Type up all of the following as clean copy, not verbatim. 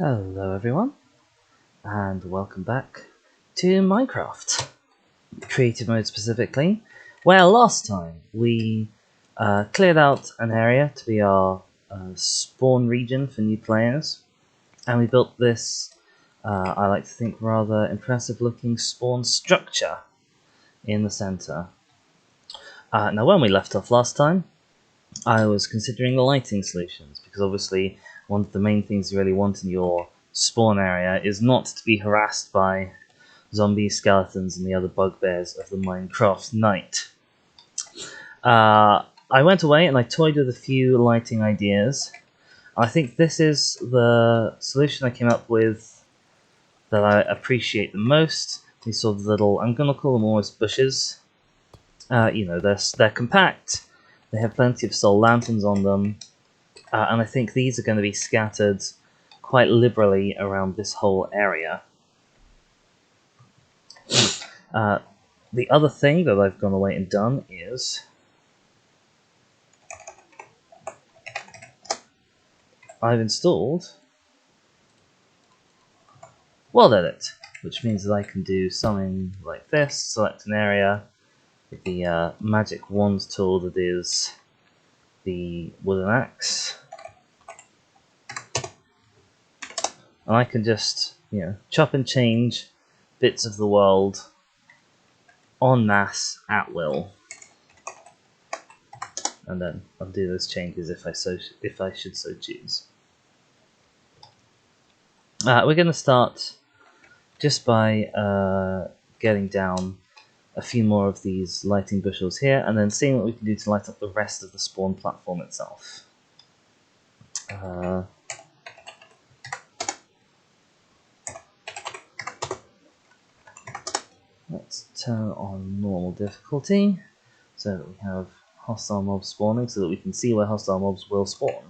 Hello everyone, and welcome back to Minecraft, creative mode specifically, where last time we cleared out an area to be our spawn region for new players, and we built this, I like to think, rather impressive looking spawn structure in the center. Now when we left off last time, I was considering the lighting solutions, because obviously one of the main things you really want in your spawn area is not to be harassed by zombies, skeletons, and the other bugbears of the Minecraft night. I went away and I toyed with a few lighting ideas. I think this is the solution I came up with that I appreciate the most. These sort of little, I'm going to call them almost bushes. They're compact. They have plenty of soul lanterns on them, and I think these are going to be scattered quite liberally around this whole area. The other thing that I've gone away and done is I've installed World Edit, which means that I can do something like this, select an area with the magic wand tool that is the wooden axe, and I can just, chop and change bits of the world en masse at will, and then undo those changes if I should so choose. We're going to start just by getting down a few more of these lighting bushels here, and then seeing what we can do to light up the rest of the spawn platform itself. Let's turn on normal difficulty so that we have hostile mobs spawning, so that we can see where hostile mobs will spawn.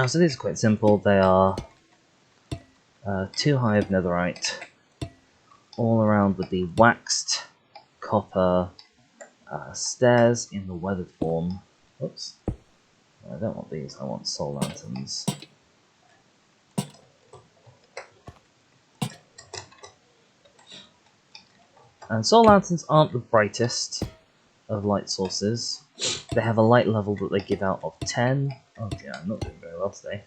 So these are quite simple. They are 2 high of netherite, all around with the waxed copper stairs in the weathered form. Oops. I don't want these, I want soul lanterns. And soul lanterns aren't the brightest of light sources. They have a light level that they give out of 10. Oh dear, I'm not doing very well today.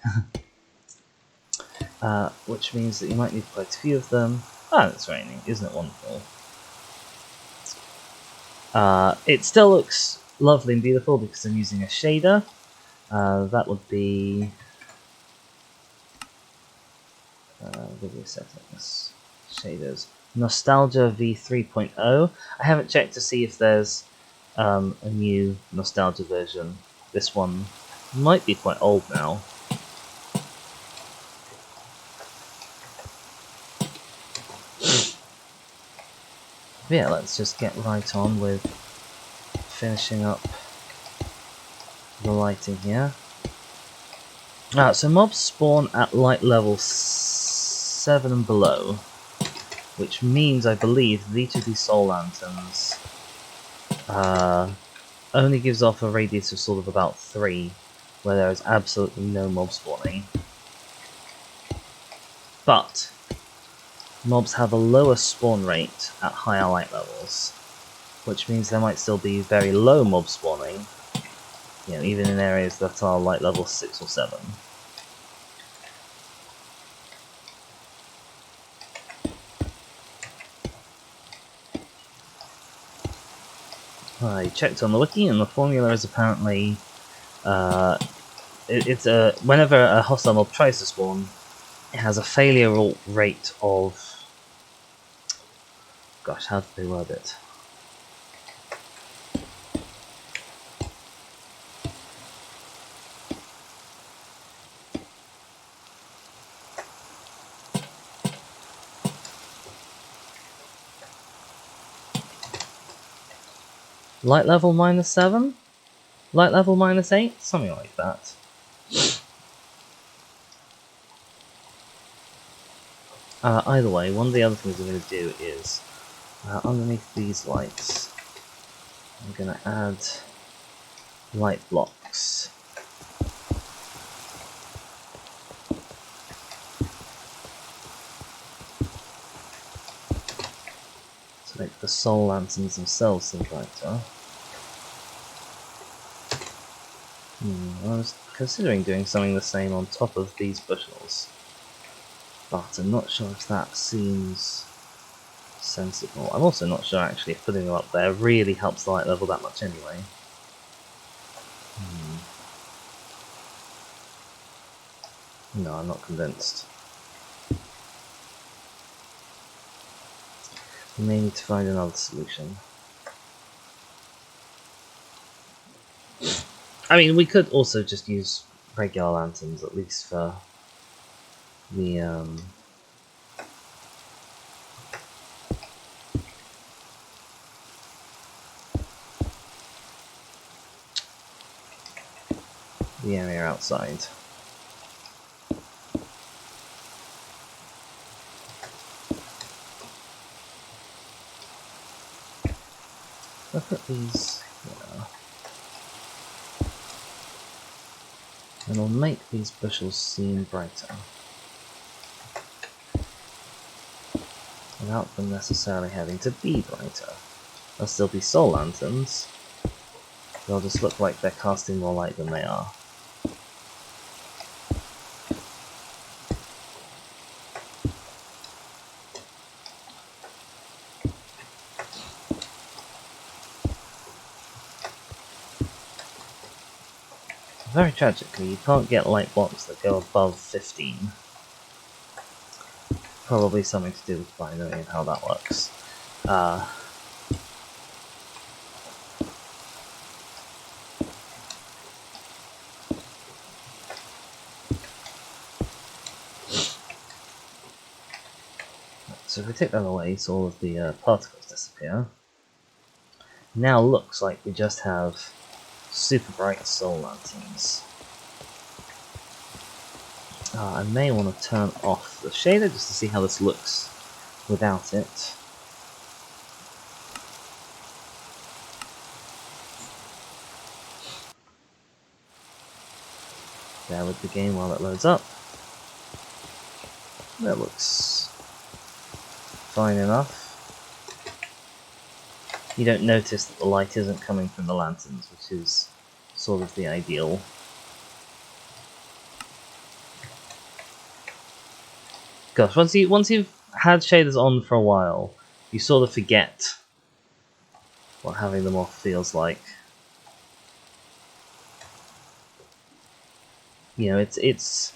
Which means that you might need quite a few of them. It's raining, isn't it wonderful? It still looks lovely and beautiful because I'm using a shader. That would be... give me a settings. Shaders. Nostalgia v3.0. I haven't checked to see if there's a new Nostalgia version. This one might be quite old now. But yeah, let's just get right on with finishing up the lighting here. So mobs spawn at light level 7 and below, which means I believe that each of these soul lanterns only gives off a radius of sort of about 3, where there is absolutely no mob spawning. But mobs have a lower spawn rate at higher light levels, which means there might still be very low mob spawning, even in areas that are light level 6 or 7. I checked on the wiki, and the formula is apparently whenever a hostile mob tries to spawn, it has a failure rate of, gosh, how did they word it? Light level -7? Light level -8? Something like that. Either way, one of the other things I'm going to do is, underneath these lights, I'm going to add light blocks. To make the soul lanterns themselves seem brighter. I was considering doing something the same on top of these bushels, but I'm not sure if that seems sensible. I'm also not sure actually if putting them up there really helps the light level that much anyway. No, I'm not convinced. We may need to find another solution. I mean, we could also just use regular lanterns, at least for the area outside. I'll put these here. And I'll make these bushels seem brighter. Without them necessarily having to be brighter. They'll still be soul lanterns. They'll just look like they're casting more light than they are. Very tragically, you can't get light blocks that go above 15. Probably something to do with binary and how that works. So if we take that away, so all of the particles disappear. Now looks like we just have super bright soul lanterns. I may want to turn off the shader just to see how this looks without it. Bear with the game while it loads up. That looks fine enough. You don't notice that the light isn't coming from the lanterns, which is sort of the ideal. Gosh, once you've had shaders on for a while, you sort of forget what having them off feels like. You know, it's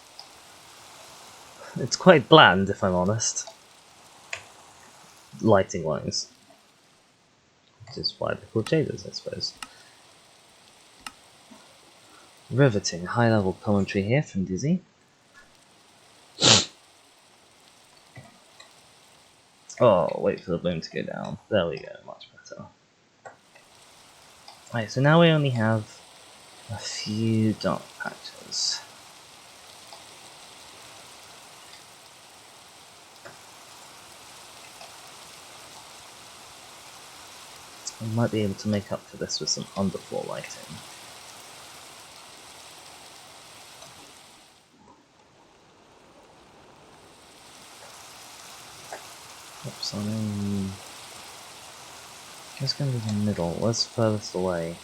quite bland, if I'm honest, lighting-wise. Which is why they're called shaders, I suppose. Riveting, high-level commentary here from Dizzy. Oh, wait for the bloom to go down. There we go, much better. Right, so now we only have a few dark patches. We might be able to make up for this with some underfloor lighting. Oops, I'm just going to the middle. Where's furthest away?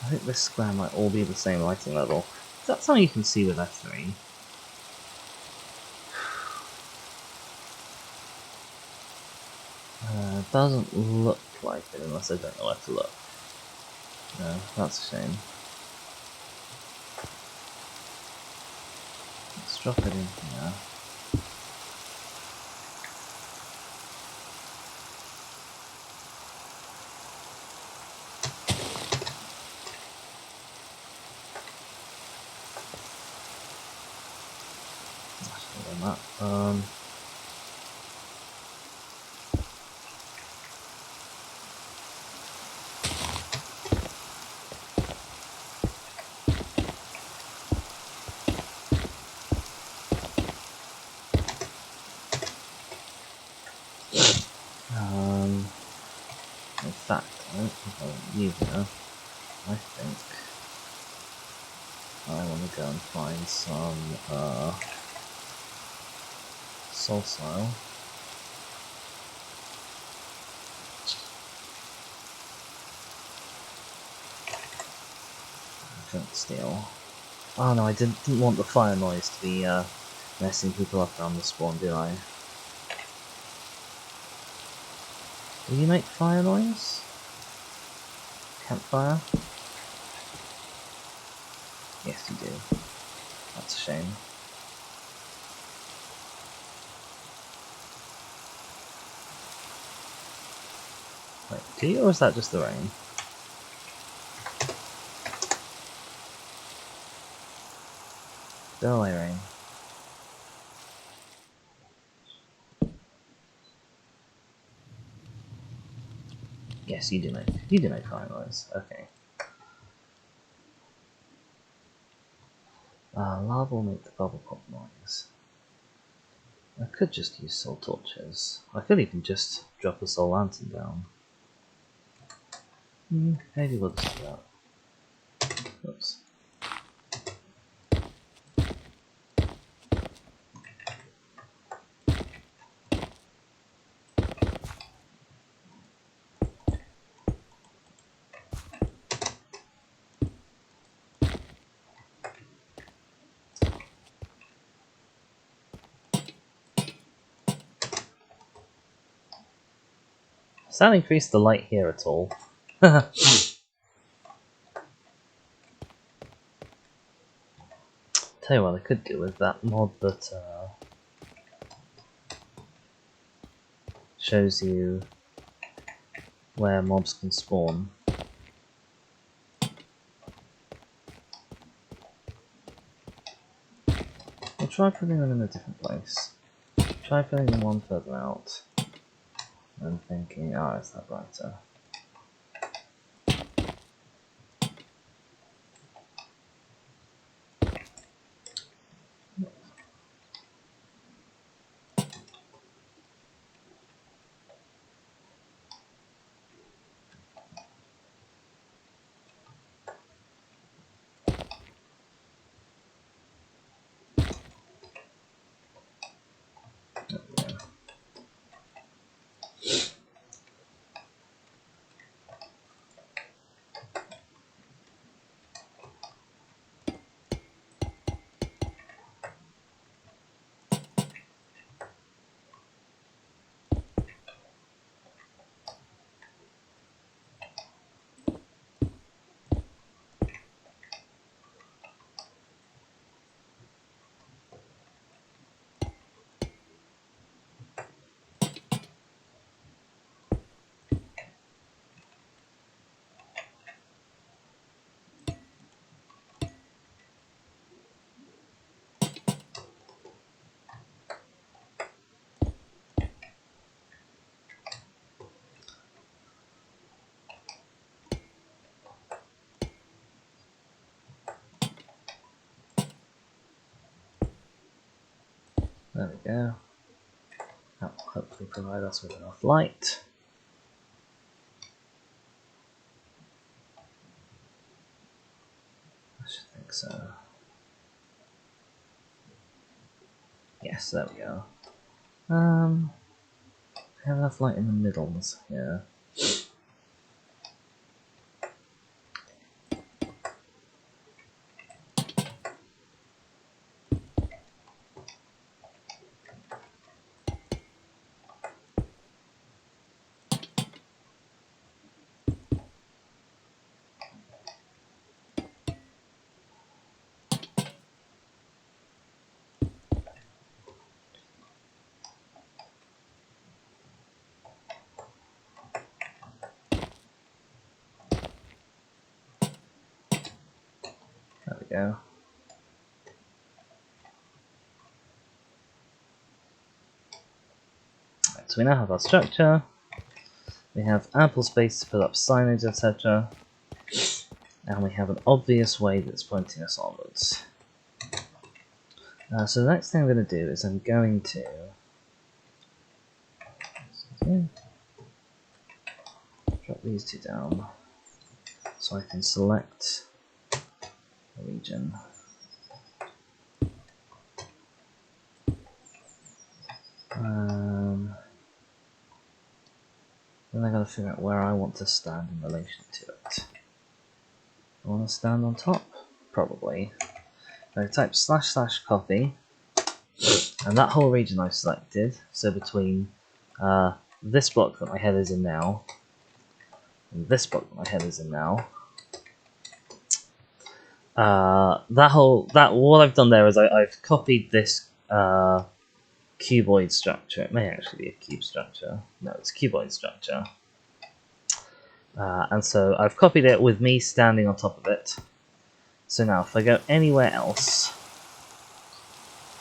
I think this square might all be the same lighting level. Is that something you can see with F3? Doesn't look like it unless I don't know where to look. No, that's a shame. Let's drop it in here. That. fact, I don't think I want you here. I think I want to go and find some soul soil. Drink steel. Oh no, I didn't want the fire noise to be messing people up around the spawn, did I? Do you make fire noise? Campfire? Yes, you do. That's a shame. Wait, do you, or is that just the rain? Go away, rain. Yes, you do make fire noise. Okay. Lava will make the bubble pop noise. I could just use soul torches. I could even just drop a soul lantern down. Maybe we'll just do that. Oops. Does that increase the light here at all? Tell you what I could do with that mod that shows you where mobs can spawn. I'll try putting them in a different place. Try putting them one further out. And thinking, oh, is that brighter? There we go. That will hopefully provide us with enough light. I should think so. Yes, there we go. Have enough light in the middles here. There we go. Right, so we now have our structure. We have ample space to put up signage, etc. And we have an obvious way that's pointing us onwards. So the next thing I'm going to do is I'm going to Drop these two down so I can select a region. Then I gotta figure out where I want to stand in relation to it. I want to stand on top? Probably. I type / copy, and that whole region I've selected, so between this block that my head is in now, and this block that my head is in now, what I've done there is I've copied this cuboid structure. It may actually be a cube structure. No, it's a cuboid structure. And so I've copied it with me standing on top of it. So now if I go anywhere else,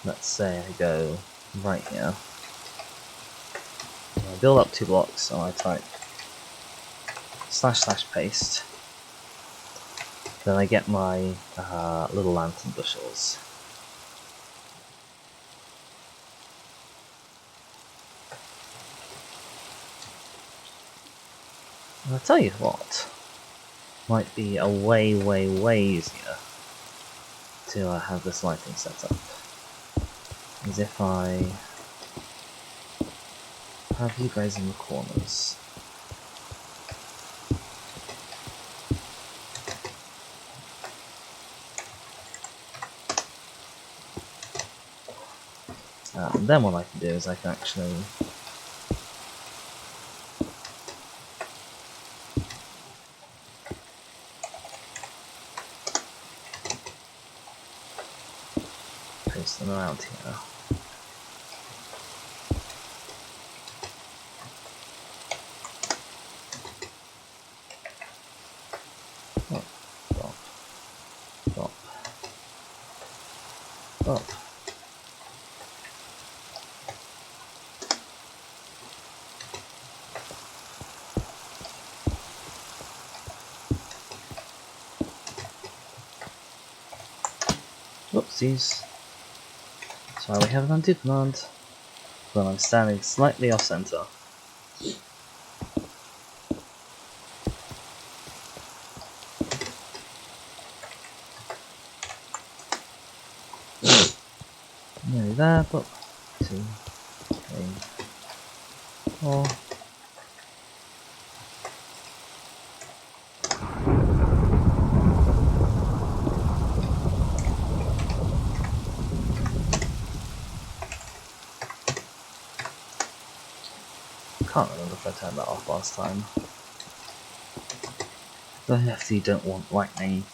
let's say I go right here, I build up 2 blocks, so I type / paste, then I get my little lantern bushels. And I'll tell you what, might be a way easier to have this lighting set up, is if I have you guys in the corners. And then what I can do is I can actually paste them around here. Up. Whoopsies. So we have an undo command when I'm standing slightly off center. Nearly there, but 2, 3, 4. Can't remember if I turned that off last time. But I definitely don't want lightning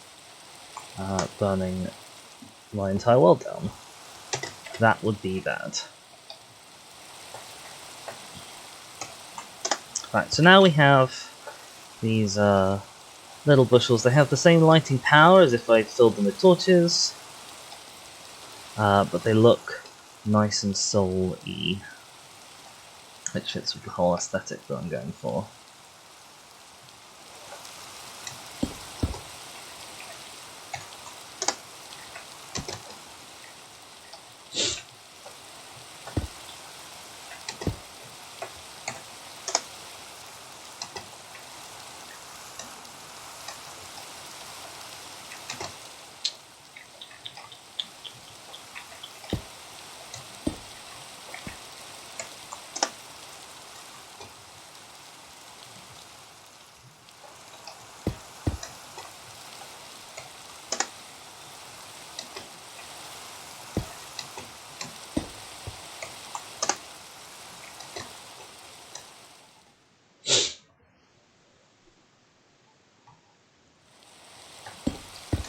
burning my entire world down. That would be bad. Right, so now we have these little bushels. They have the same lighting power as if I filled them with torches, but they look nice and soul-y, which fits with the whole aesthetic that I'm going for.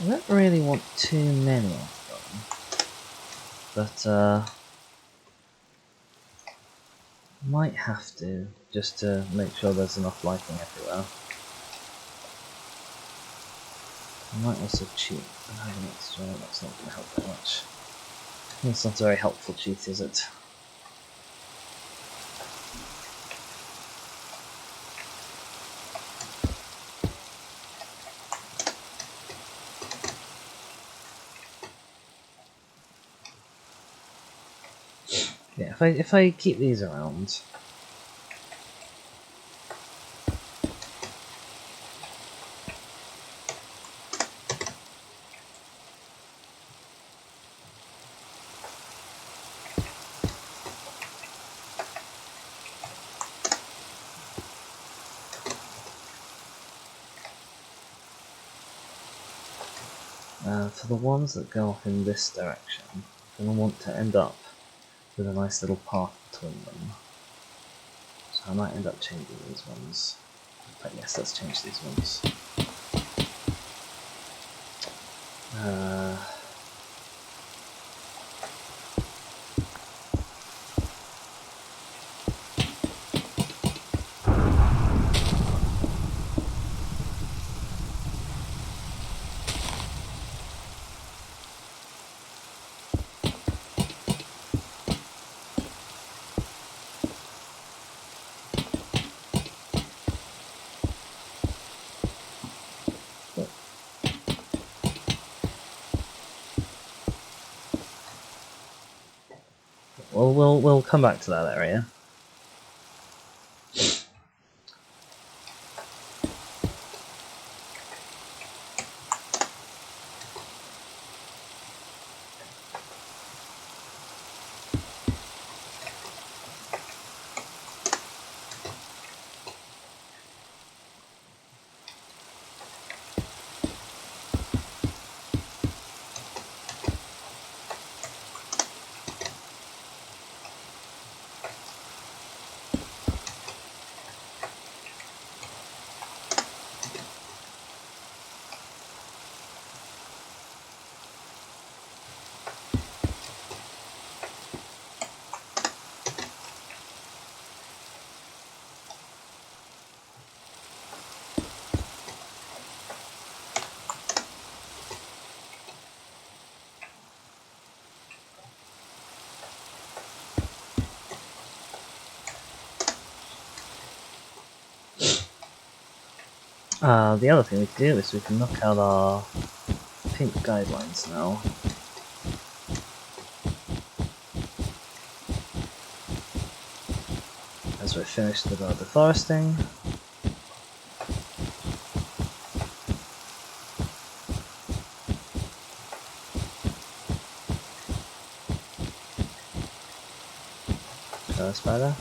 I don't really want too many of them, but might have to, just to make sure there's enough lighting everywhere. I might also cheat and have an extra, that's not going to help very much. It's not a very helpful cheat, is it? Yeah, if I keep these around, For the ones that go off in this direction, I'm going to want to end up with a nice little path between them. So I might end up changing these ones. But yes, let's change these ones. Well, we'll come back to that area. The other thing we can do is we can knock out our pink guidelines now. As we're finished with our deforesting. Spider.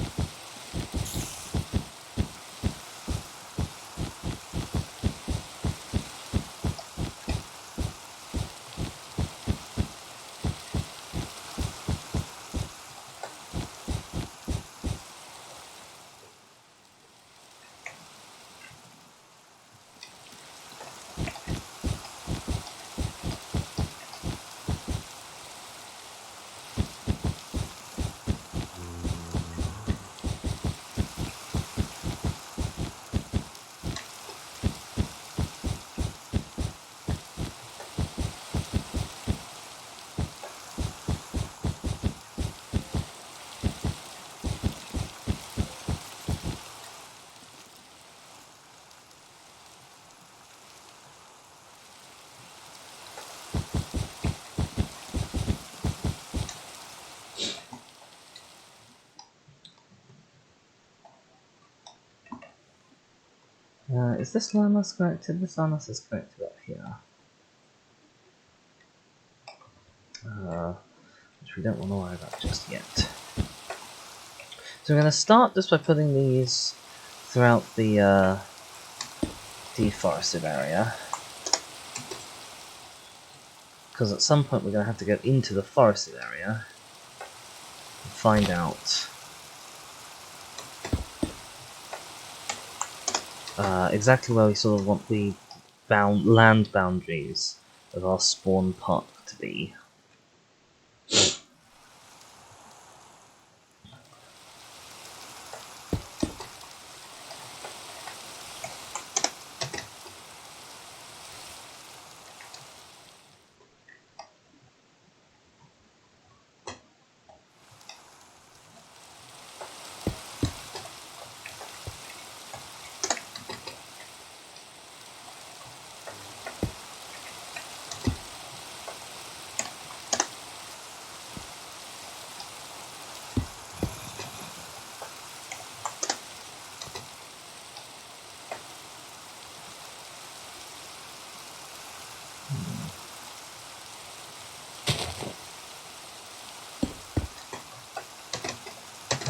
Is this landmass connected? This landmass is connected up here. Which we don't want to worry about just yet. So we're going to start just by putting these throughout the deforested area. Because at some point we're going to have to go into the forested area and find out exactly where we sort of want the land boundaries of our spawn park to be.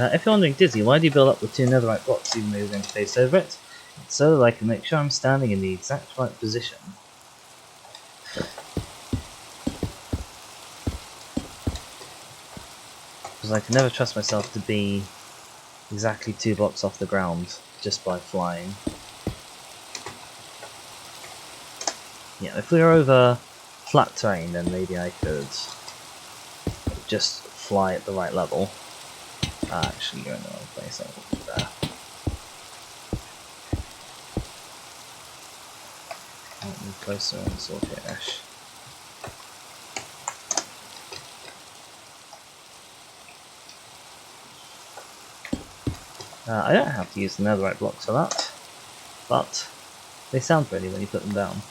If you're wondering, Dizzy, why do you build up with 2 netherite blocks even though you're going to face over it? It's so that I can make sure I'm standing in the exact right position. because I can never trust myself to be exactly 2 blocks off the ground just by flying. Yeah, if we were over flat terrain, then maybe I could just fly at the right level. Actually, you're in the wrong place. I will do that. I'll move closer and sort it, Ash. I don't have to use the netherite blocks for that, but they sound pretty when you put them down.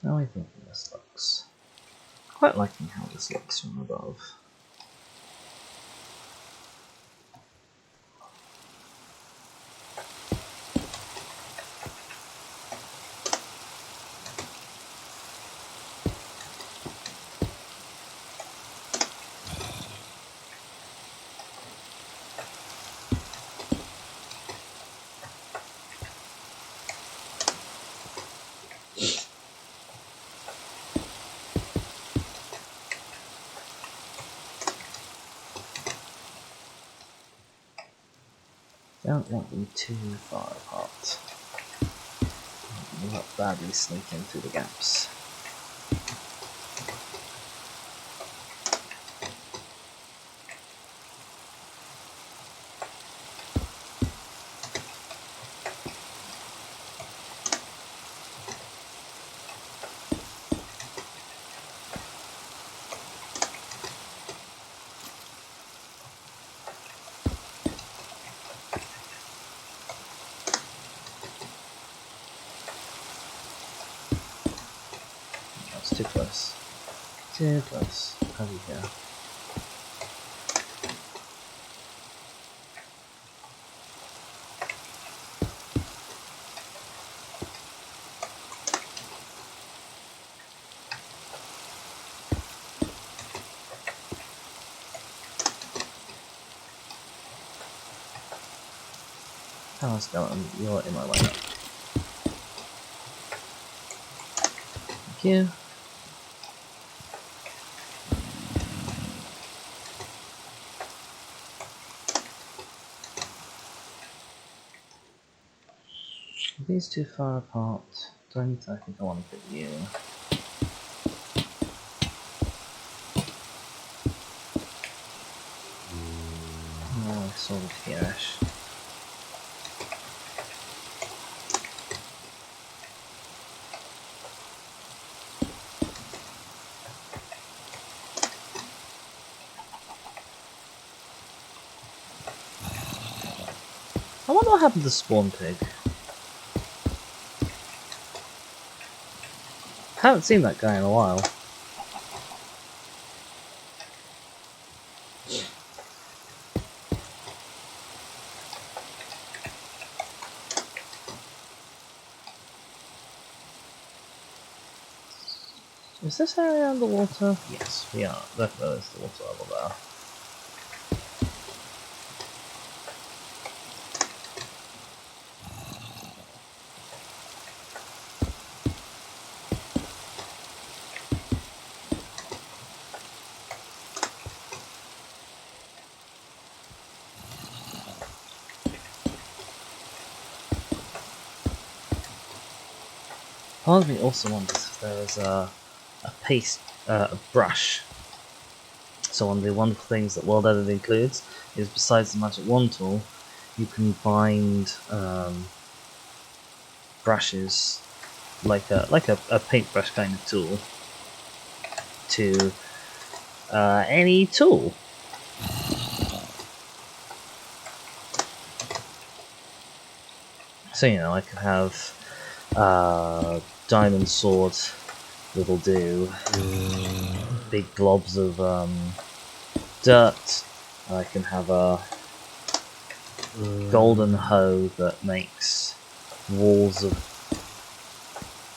Now I think this looks quite liking how this looks from above. Don't want them too far apart. Not badly sneaking through the gaps. That's too close. Too close. Over here. Hello, skeleton. You're in my way. Thank you. Are these too far apart? Do I need to? I think I want to put you. Oh, sort of here-ish. I wonder what happened to Spawn Pig. Haven't seen that guy in a while. Is this area underwater? Yes, we are. There's the water level there. Part of me also wonders if there is a brush. So one of the wonderful things that World Edit includes is, besides the Magic Wand tool, you can bind brushes like a paintbrush kind of tool to any tool. So, you know, I could have diamond sword that'll do big globs of dirt. I can have a golden hoe that makes walls of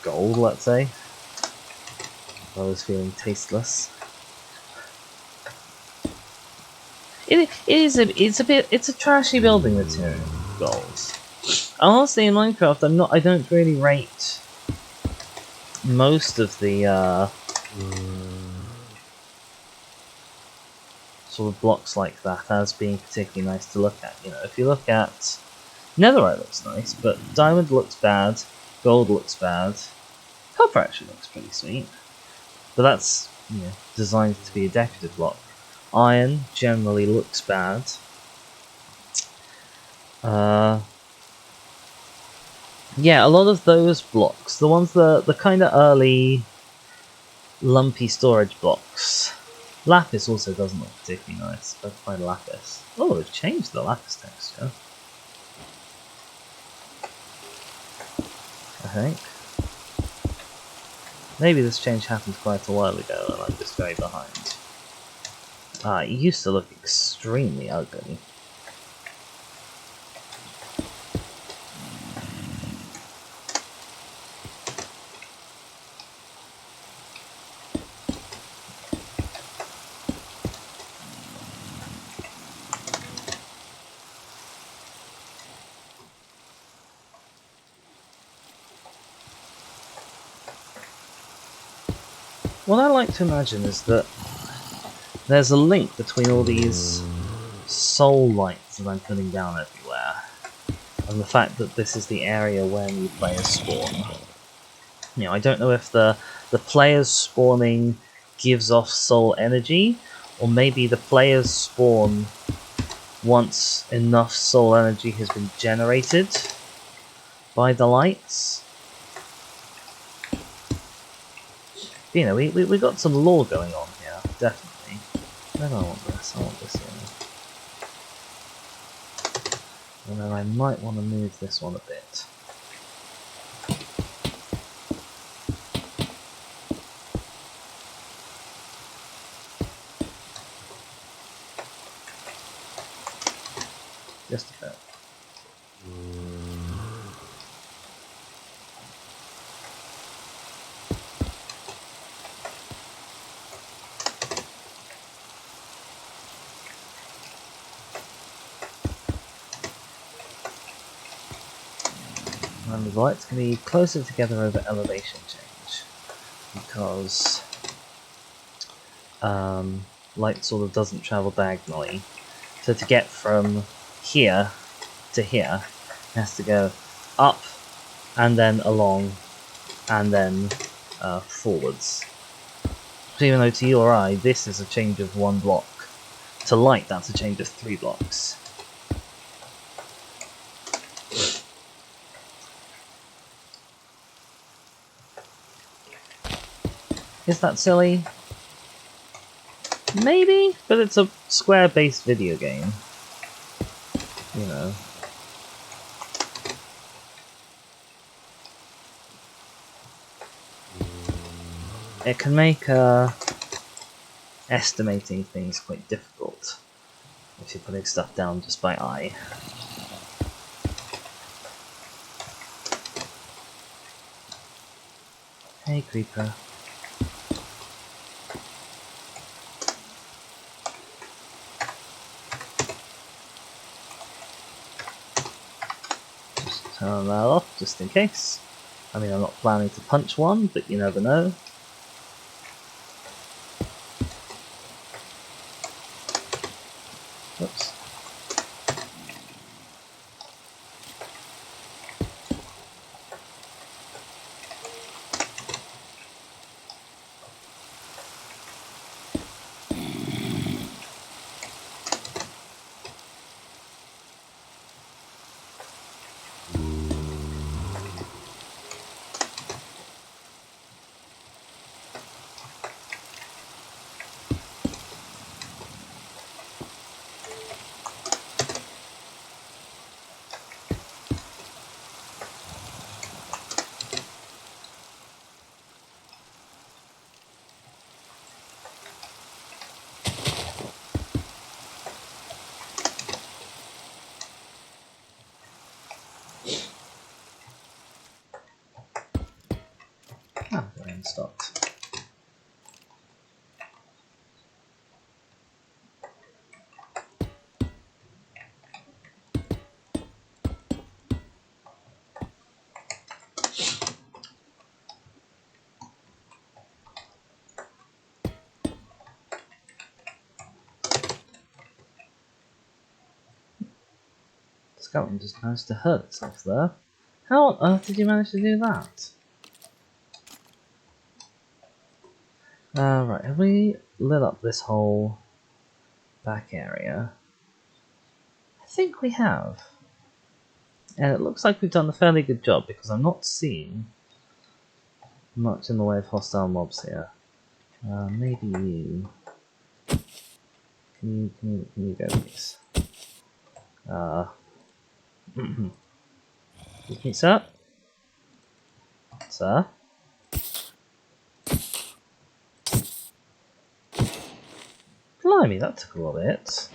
gold, let's say. I was feeling tasteless. It's a trashy building material, gold. Honestly, in Minecraft, I don't really rate most of the sort of blocks like that as being particularly nice to look at. You know, if you look at Netherite looks nice, but diamond looks bad, gold looks bad, copper actually looks pretty sweet, but that's, you know, designed to be a decorative block. Iron generally looks bad. Yeah, a lot of those blocks, the ones the kind of early lumpy storage blocks. Lapis also doesn't look particularly nice. Let's find lapis. Oh, they've changed the lapis texture, I think. Maybe this change happened quite a while ago and I'm just very behind. It used to look extremely ugly. What I like to imagine is that there's a link between all these soul lights that I'm putting down everywhere, and the fact that this is the area where new players spawn. You know, I don't know if the players spawning gives off soul energy, or maybe the players spawn once enough soul energy has been generated by the lights. You know, we got some lore going on here, definitely. I don't want this, I want this here. And then I might want to move this one a bit. Just a bit. And the lights can be closer together over elevation change, because light sort of doesn't travel diagonally. So to get from here to here, it has to go up, and then along, and then forwards. So even though to you or I, this is a change of 1 block, to light that's a change of 3 blocks. Is that silly? Maybe, but it's a square-based video game. You know. It can make estimating things quite difficult if you're putting stuff down just by eye. Hey, creeper. Just turn that off, just in case. I mean, I'm not planning to punch one, but you never know. Oops. Ah, the rain stopped. skeleton just managed to hurt itself there. How on earth did you manage to do that? Right, have we lit up this whole back area? I think we have. And it looks like we've done a fairly good job because I'm not seeing much in the way of hostile mobs here. Maybe you. Can you go, please? Excuse me, sir? Sir? Blimey, that took a little bit.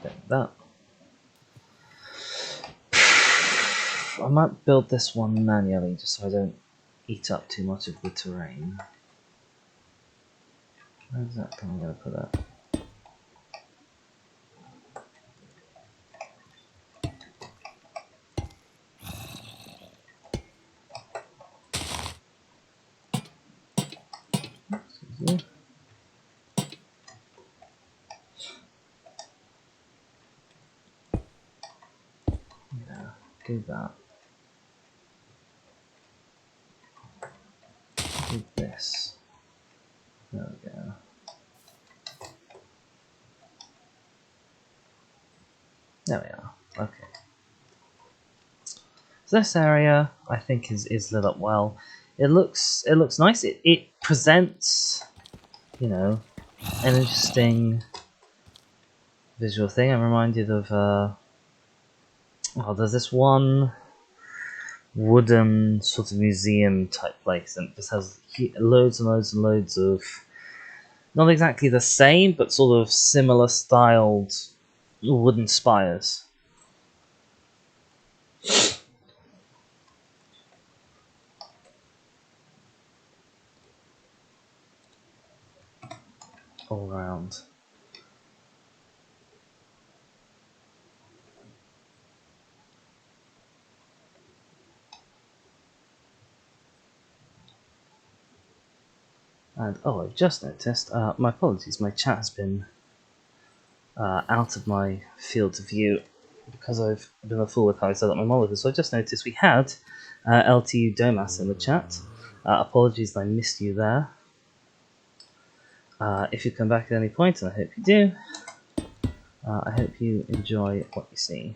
Take that. I might build this one manually just so I don't eat up too much of the terrain. Where's that thing I'm going to put that? Excuse me. Yeah, do that. Do this. There we go. There we are. Okay. So this area, I think, is lit up well. It looks nice. It presents, you know, an interesting visual thing. I'm reminded of there's this one wooden sort of museum type place, and it just has loads and loads and loads of not exactly the same, but sort of similar styled wooden spires. All around. And oh, I've just noticed, my apologies, my chat has been out of my field of view because I've been a fool with how I set up my monitor. So I just noticed we had LTU Domas in the chat. Apologies that I missed you there. If you come back at any point, and I hope you do, I hope you enjoy what you see.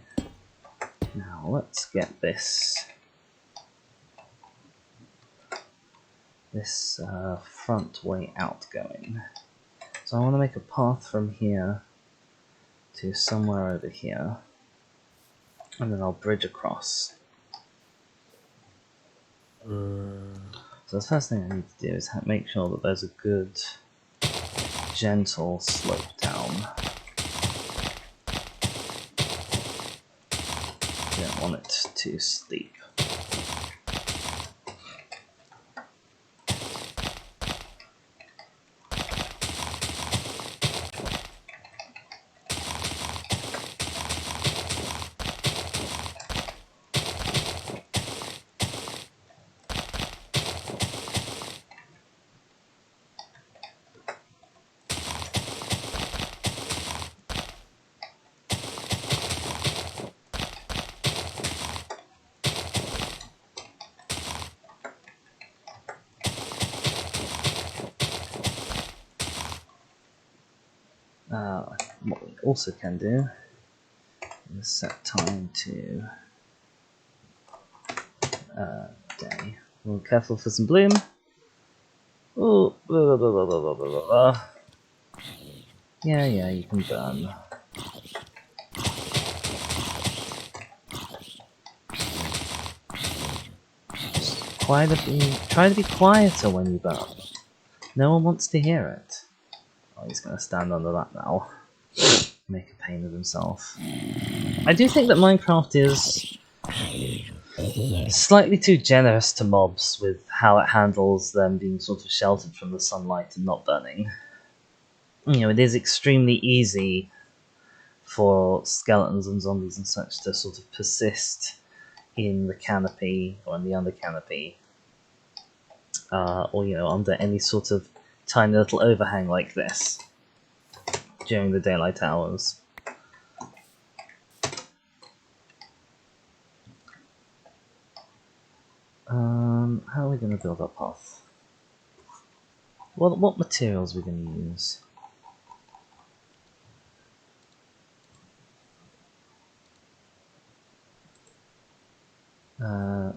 Now let's get this front way out going. So I want to make a path from here to somewhere over here, and then I'll bridge across. So the first thing I need to do is make sure that there's a good, gentle slope down. You don't want it too steep. What we also can do is set time to day. We'll be careful for some bloom. Oh, blah, blah, blah, blah, blah, blah, blah. Yeah, you can burn. Try to be quieter when you burn. No one wants to hear it. Oh, he's going to stand under that now. Make a pain of himself. I do think that Minecraft is slightly too generous to mobs with how it handles them being sort of sheltered from the sunlight and not burning. You know, it is extremely easy for skeletons and zombies and such to sort of persist in the canopy or in the under canopy, or, you know, under any sort of tiny little overhang like this during the daylight hours. we're going to build our path. What materials are we going to use?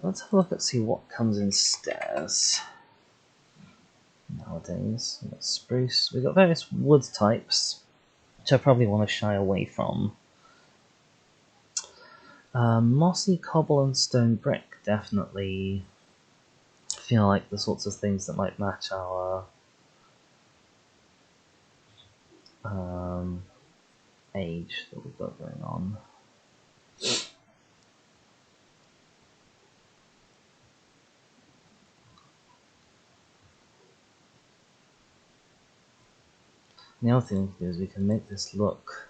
Let's have a look and see what comes in stairs. Nowadays, we've got spruce. We've got various wood types, which I probably want to shy away from. Mossy cobble and stone brick definitely feel like the sorts of things that might match our age that we've got going on. And the other thing we can do is we can make this look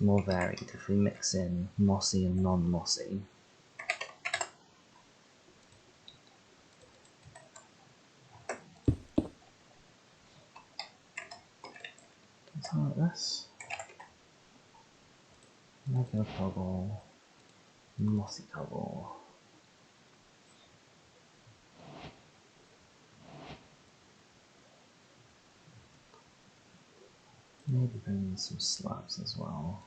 more varied if we mix in mossy and non-mossy. Something like this. Regular cobble, mossy cobble. Maybe bring in some slabs as well.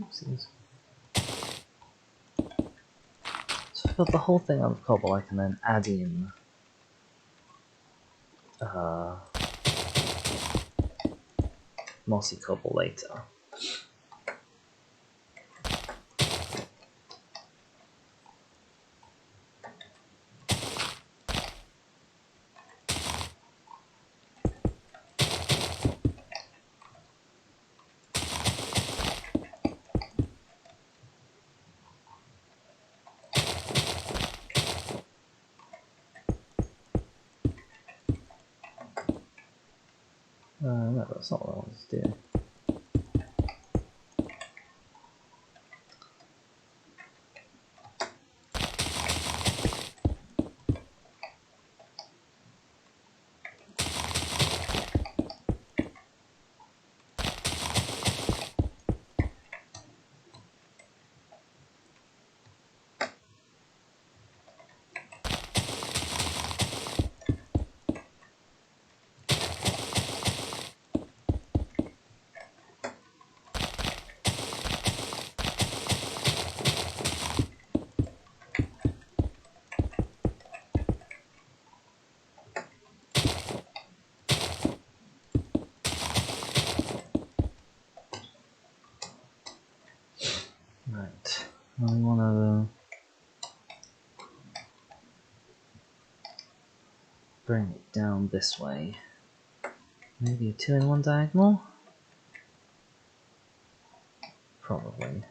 Oopsies. So I've got the whole thing out of cobble. I can then add in mossy cobble later. No, that's not what I wanted to do. Right, I want to bring it down this way. Maybe a 2-in-1 diagonal? Probably.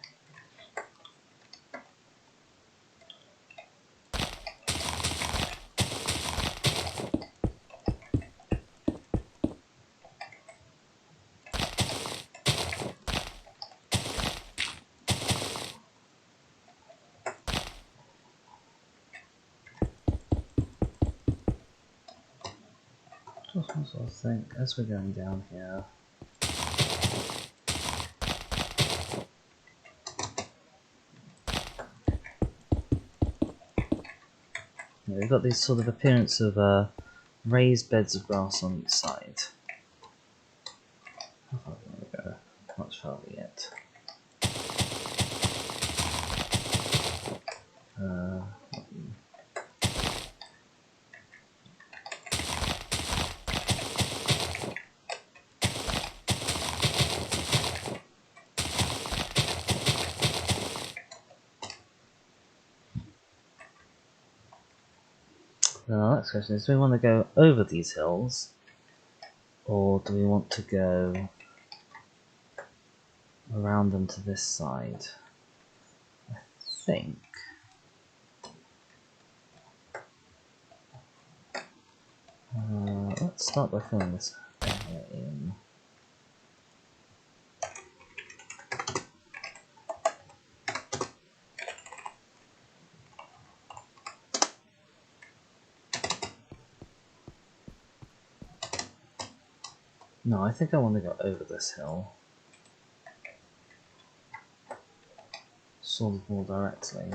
Just one sort of think, as we're going down here, we've got this sort of appearance of raised beds of grass on each side. How far do we want to go? Much farther yet. Now the next question is, do we want to go over these hills, or do we want to go around them to this side? I think let's start by filling this area No, I think I want to go over this hill. Sort of more directly.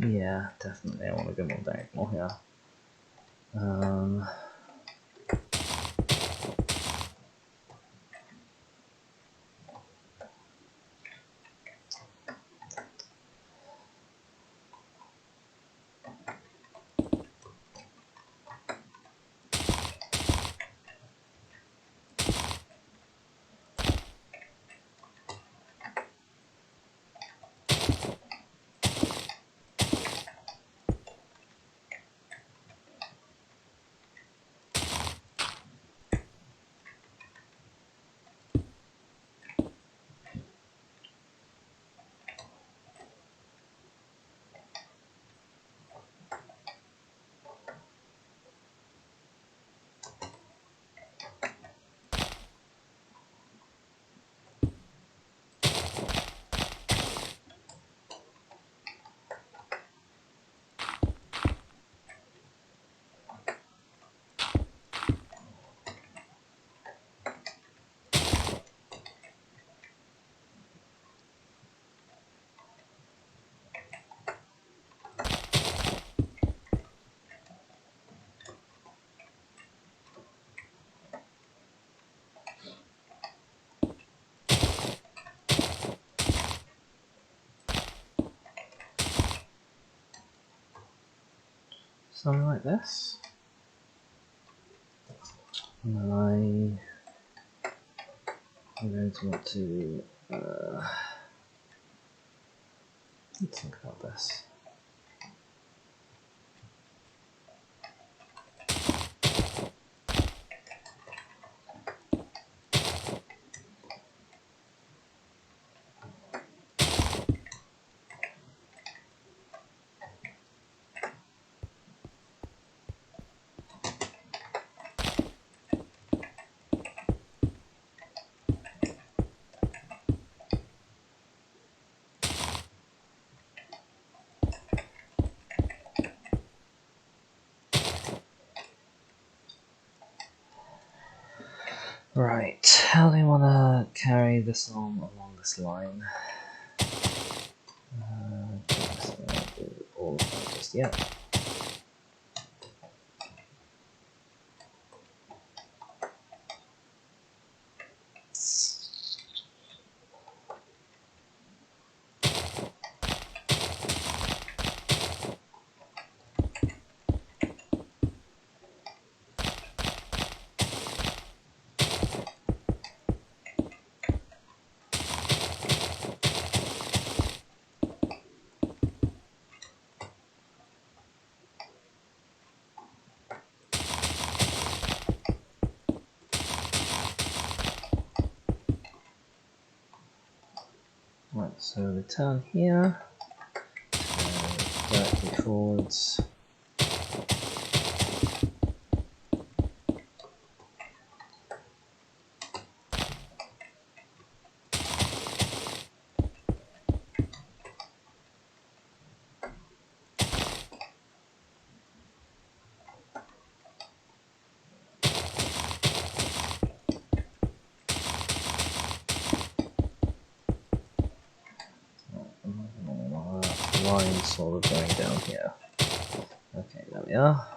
Yeah, definitely I want to go more diagonal here. Something like this. And then I'm going to want to let's think about this. Right, how do you want to carry this on along this line? Just do all of that just yet. Right, so return here, directly forwards. Line sort of going down here. Okay, there we are.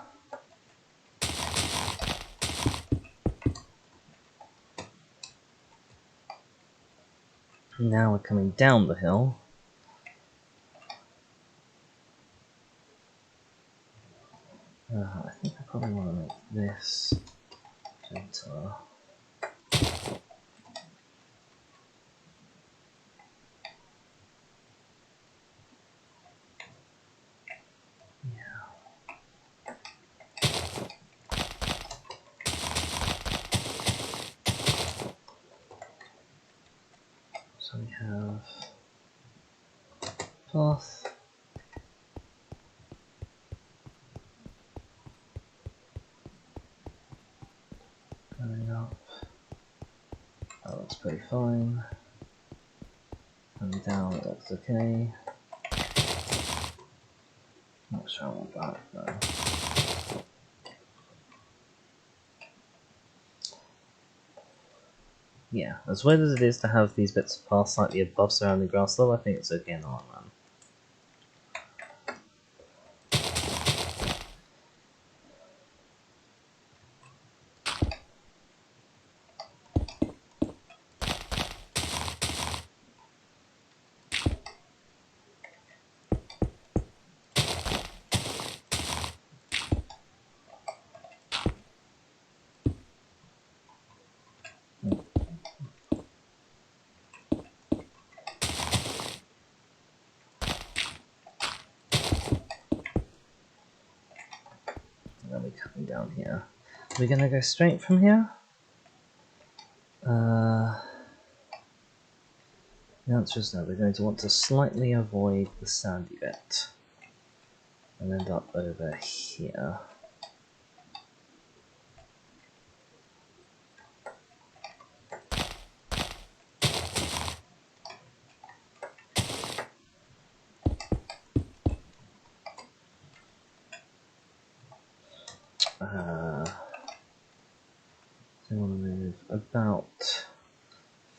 Now we're coming down the hill. I think I probably want to make this gentler. Yeah. we have path. Going up. That looks pretty fine. Coming down, it looks okay. Not sure I want that though. Yeah, as weird as it is to have these bits of path slightly above surrounding grass level, I think it's okay in the long run. Then we're coming down here. Are we going to go straight from here? The answer is no. We're going to want to slightly avoid the sandy bit and end up over here. So we want to move about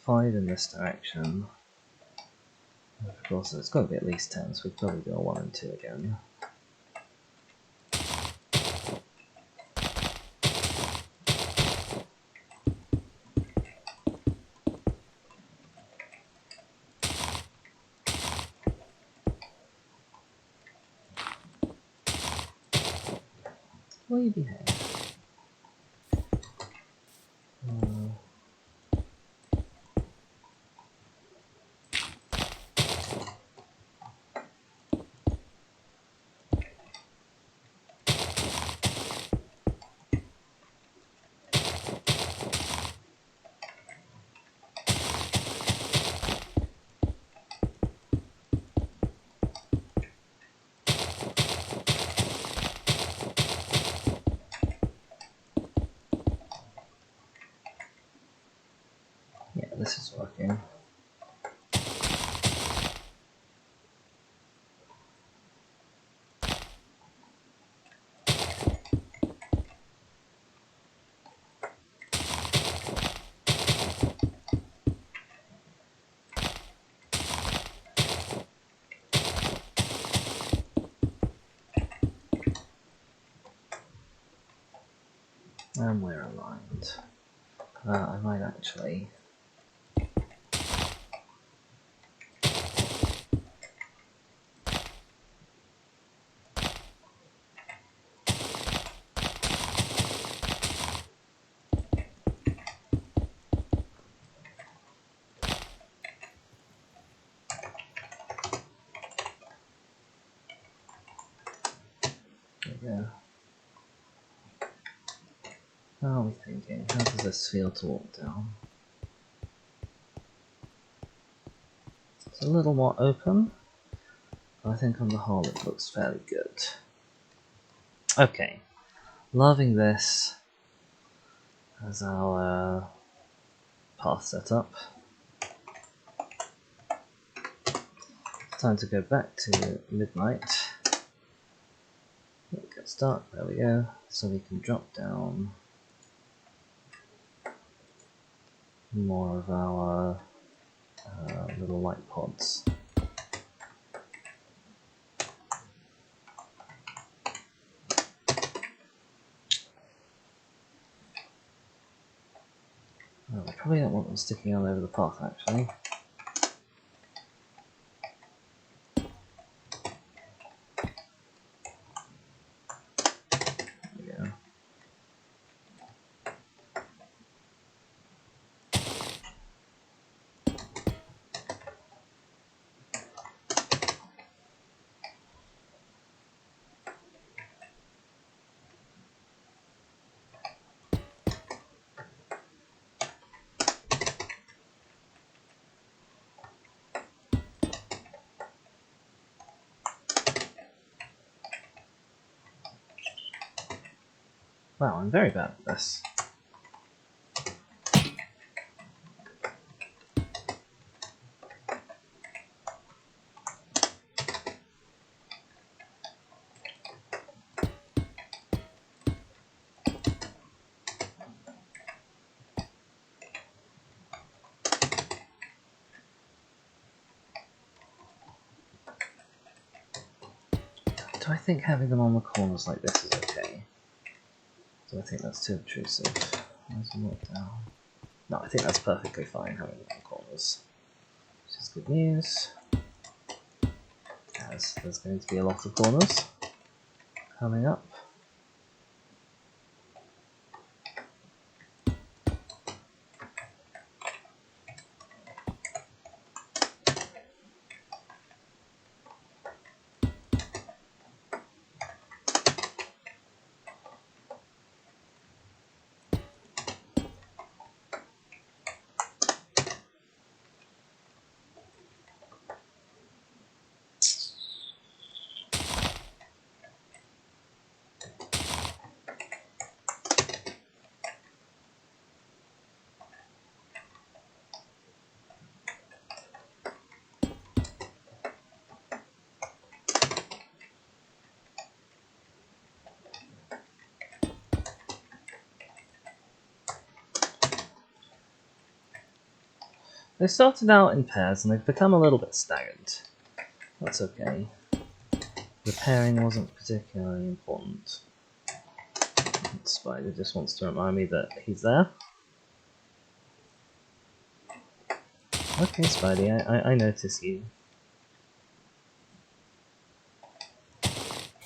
5 in this direction. And of course, it's got to be at least 10, so we'd probably do a 1 and 2 again. Will you behave? Yeah, this is working. And we're aligned. I might actually... There we go. How are we thinking? How does this feel to walk down? It's a little more open, but I think on the whole it looks fairly good. Okay, loving this as our path setup. Time to go back to midnight. It gets dark, there we go, so we can drop down more of our little light pods. Oh, we probably don't want them sticking all over the path actually. Wow, I'm very bad at this. Do I think having them on the corners like this is okay? Do I think that's too obtrusive? Where's the more down? No, I think that's perfectly fine having them on the corners. Which is good news. As there's going to be a lot of corners coming up. They started out in pairs and they've become a little bit staggered. That's okay. The pairing wasn't particularly important. Spider just wants to remind me that he's there. Okay, Spidey, I notice you.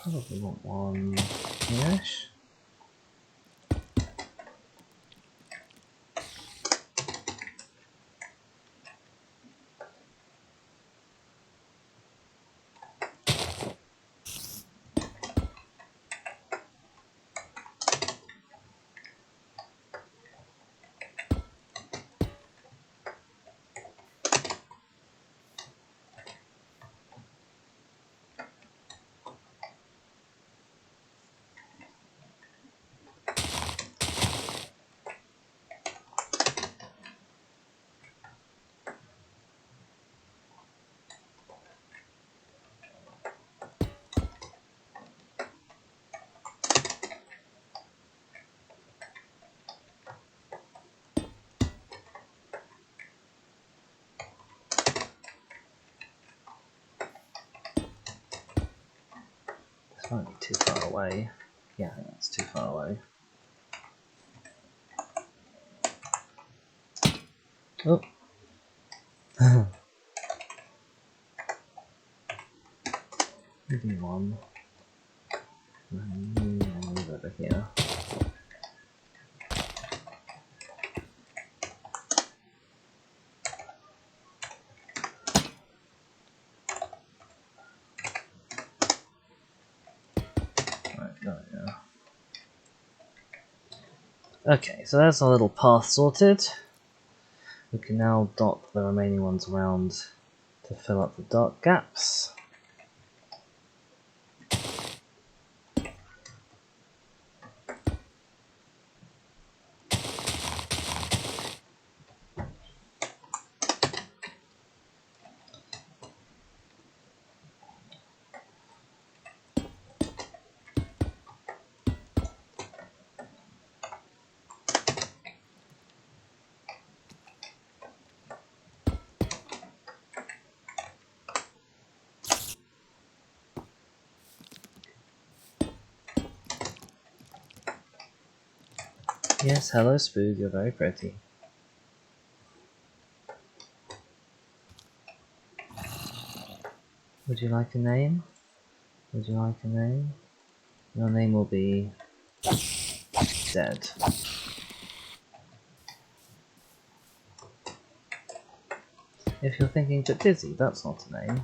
Probably want one here-ish. This might be too far away. Yeah, I think that's too far away. Oh. Maybe one. And move over here. Right, got it now. Okay, so that's our little path sorted. We can now dot the remaining ones around to fill up the dark gaps. Yes, hello Spood, you're very pretty. Would you like a name? Would you like a name? Your name will be Dead. If you're thinking, but Dizzy, that's not a name.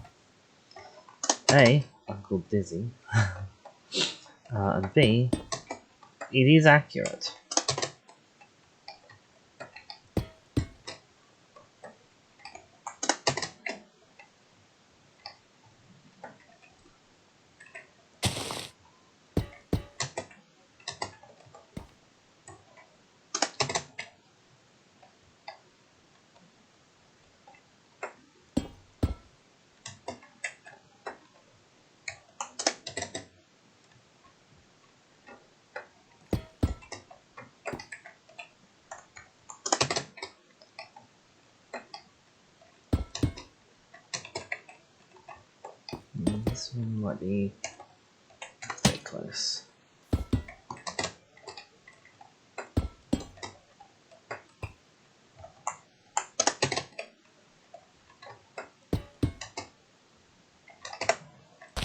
A, I'm called Dizzy. And B, it is accurate. This one might be a bit close.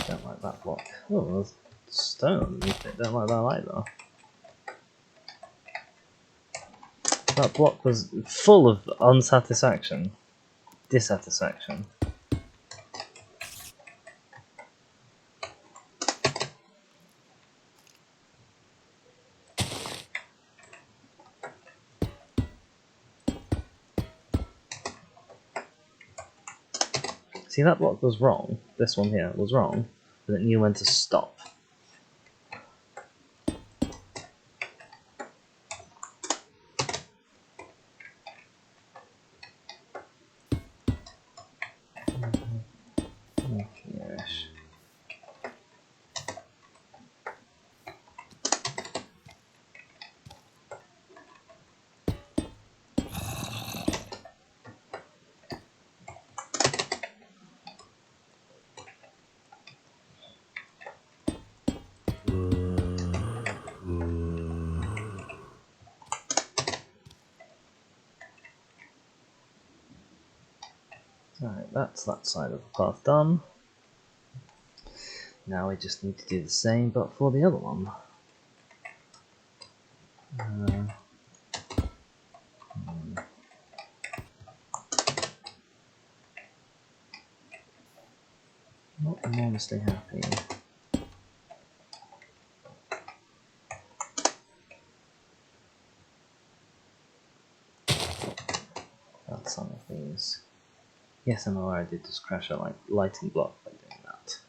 Don't like that block. Oh, there's stone underneath it. Don't like that either. That block was full of unsatisfaction. Dissatisfaction. See, that block was wrong. This one here was wrong, but it knew when to stop. Here-ish. Alright, that's that side of the path done. Now we just need to do the same, but for the other one. Not enormously happy. About some of these. Yes, I know I did just crash a lighting block by doing that.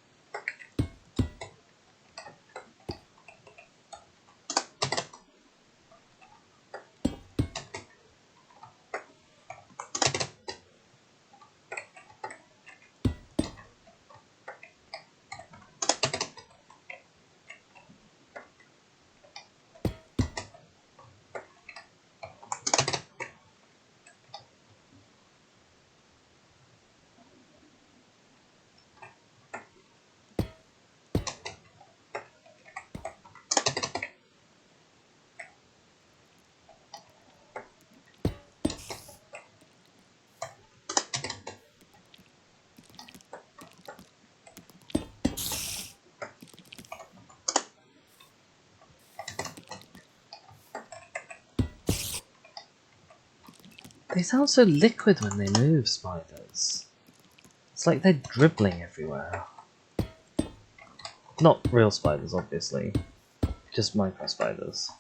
They sound so liquid when they move, spiders. It's like they're dribbling everywhere. Not real spiders, obviously. Just micro spiders.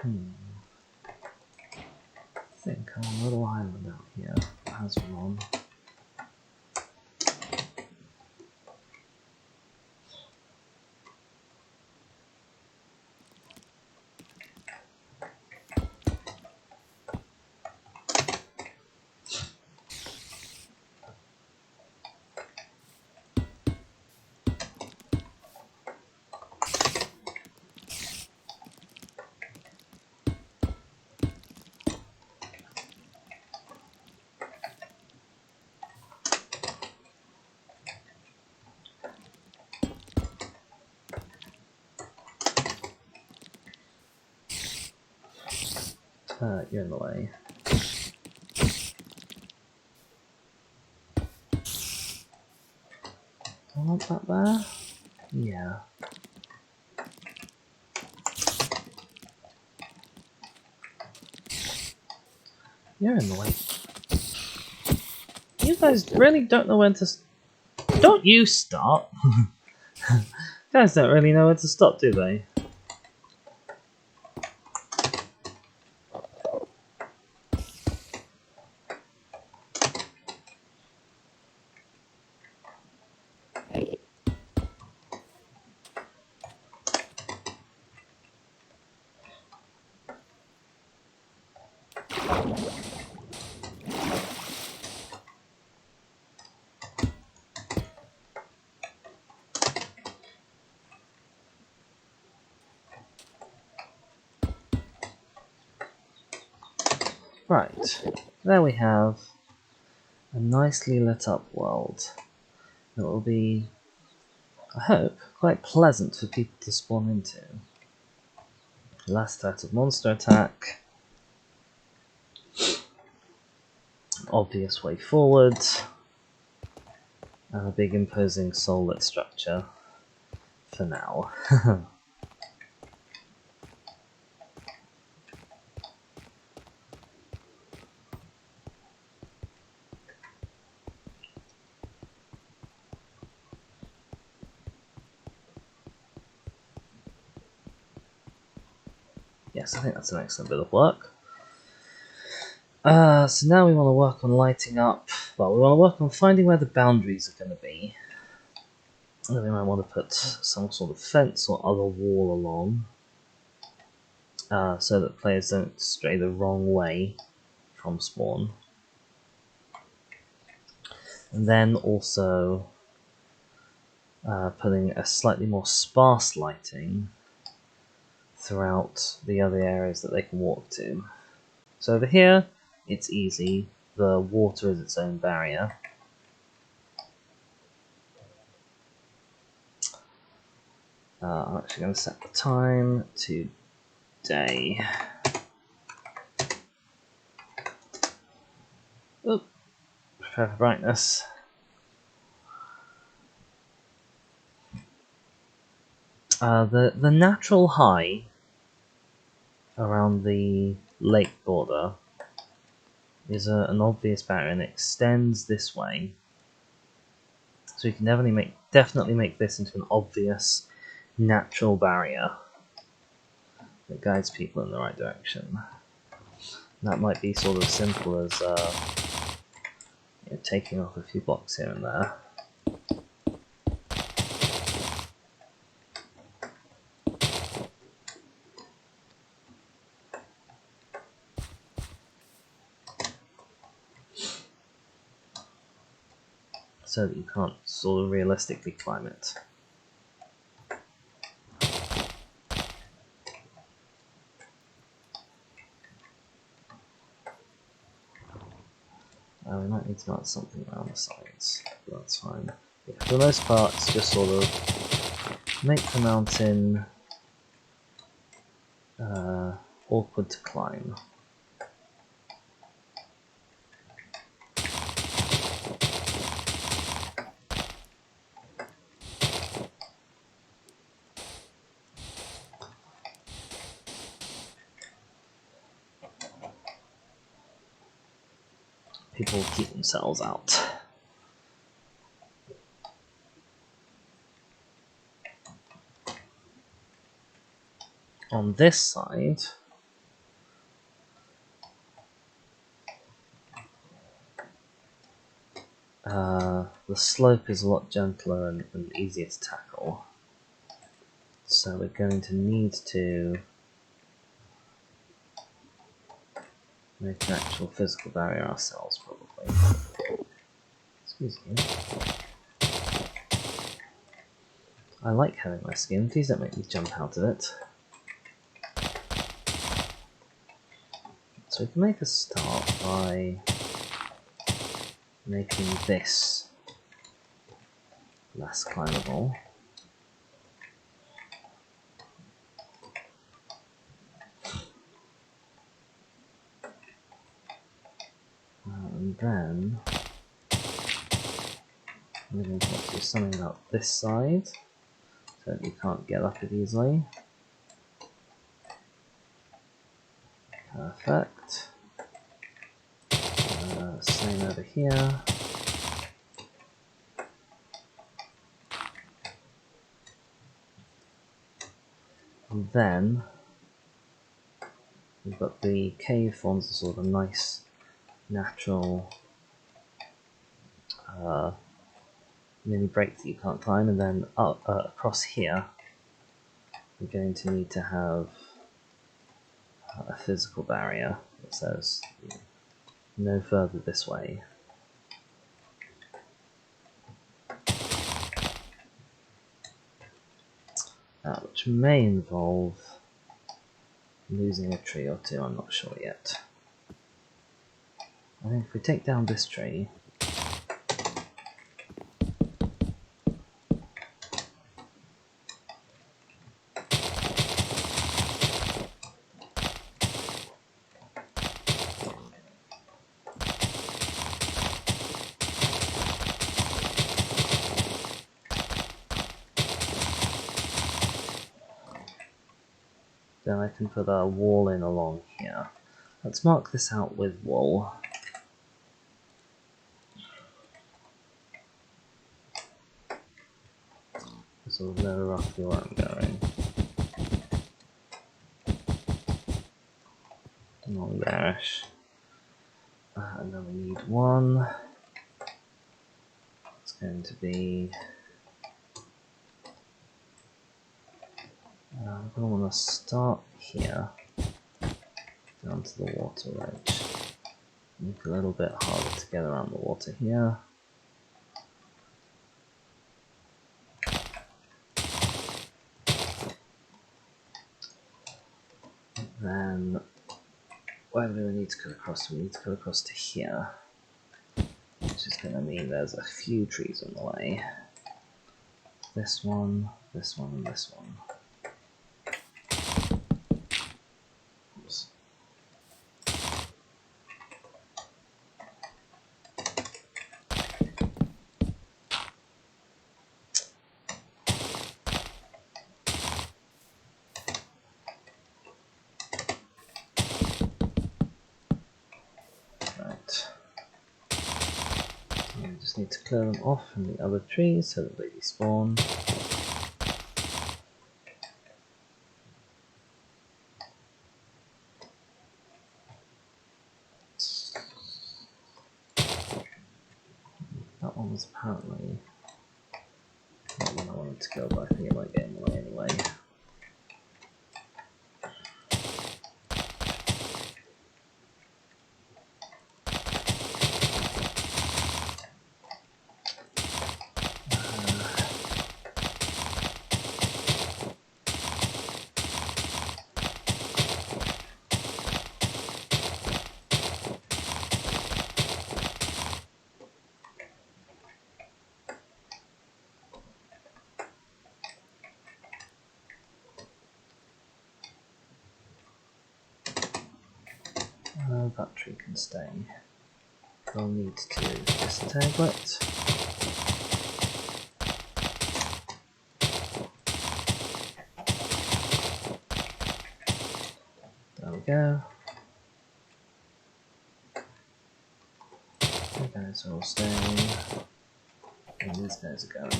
I think a little island out here has one. You're in the way. I want that there? Yeah. You're in the way. You guys really don't know when to... Don't you stop! Guys don't really know when to stop, do they? Right, there we have a nicely lit up world that will be, I hope, quite pleasant for people to spawn into. Last threat of monster attack, obvious way forward, and a big imposing soul-lit structure for now. Yes, I think that's an excellent bit of work. So now we want to work on lighting up. Well, we want to work on finding where the boundaries are going to be. And then we might want to put some sort of fence or other wall along, so that players don't stray the wrong way from spawn. And then also putting a slightly more sparse lighting throughout the other areas that they can walk to. So over here, it's easy. The water is its own barrier. I'm actually going to set the time to day. Oop, prepare for brightness. The natural high around the lake border is an obvious barrier and it extends this way. So you can definitely make this into an obvious natural barrier that guides people in the right direction. That might be sort of simple as taking off a few blocks here and there. So that you can't sort of realistically climb it. We might need to add something around the sides, but that's fine. Yeah, for the most part, it's just sort of make the mountain awkward to climb. People keep themselves out. On this side, the slope is a lot gentler and easier to tackle. So we're going to need to make an actual physical barrier ourselves, probably. Excuse me. I like having my skin, please don't make me jump out of it. So we can make a start by making this less climbable. And then we're going to want to do something about this side so that you can't get up it easily. Perfect. Same over here. And then we've got the cave forms a sort of nice natural mini break that you can't climb, and then up across here we're going to need to have a physical barrier. It says no further this way. Which may involve losing a tree or two, I'm not sure yet. I think if we take down this tree, then I can put a wall in along here. Let's mark this out with wool. So we'll know roughly where I'm going. Along there-ish. And then we need one. It's going to be... I'm going to want to start here, down to the water edge. Make it a little bit harder to get around the water here. Then, where do we need to cut across? We need to cut across to here, which is going to mean there's a few trees on the way. This one, this one, and this one. Oops. Just need to clear them off from the other trees so that they despawn. That one was apparently not one I wanted to go, but I think it might get in the way anyway. That tree can stay. I'll need to disable it. There we go. You guys are all staying. And these guys are going.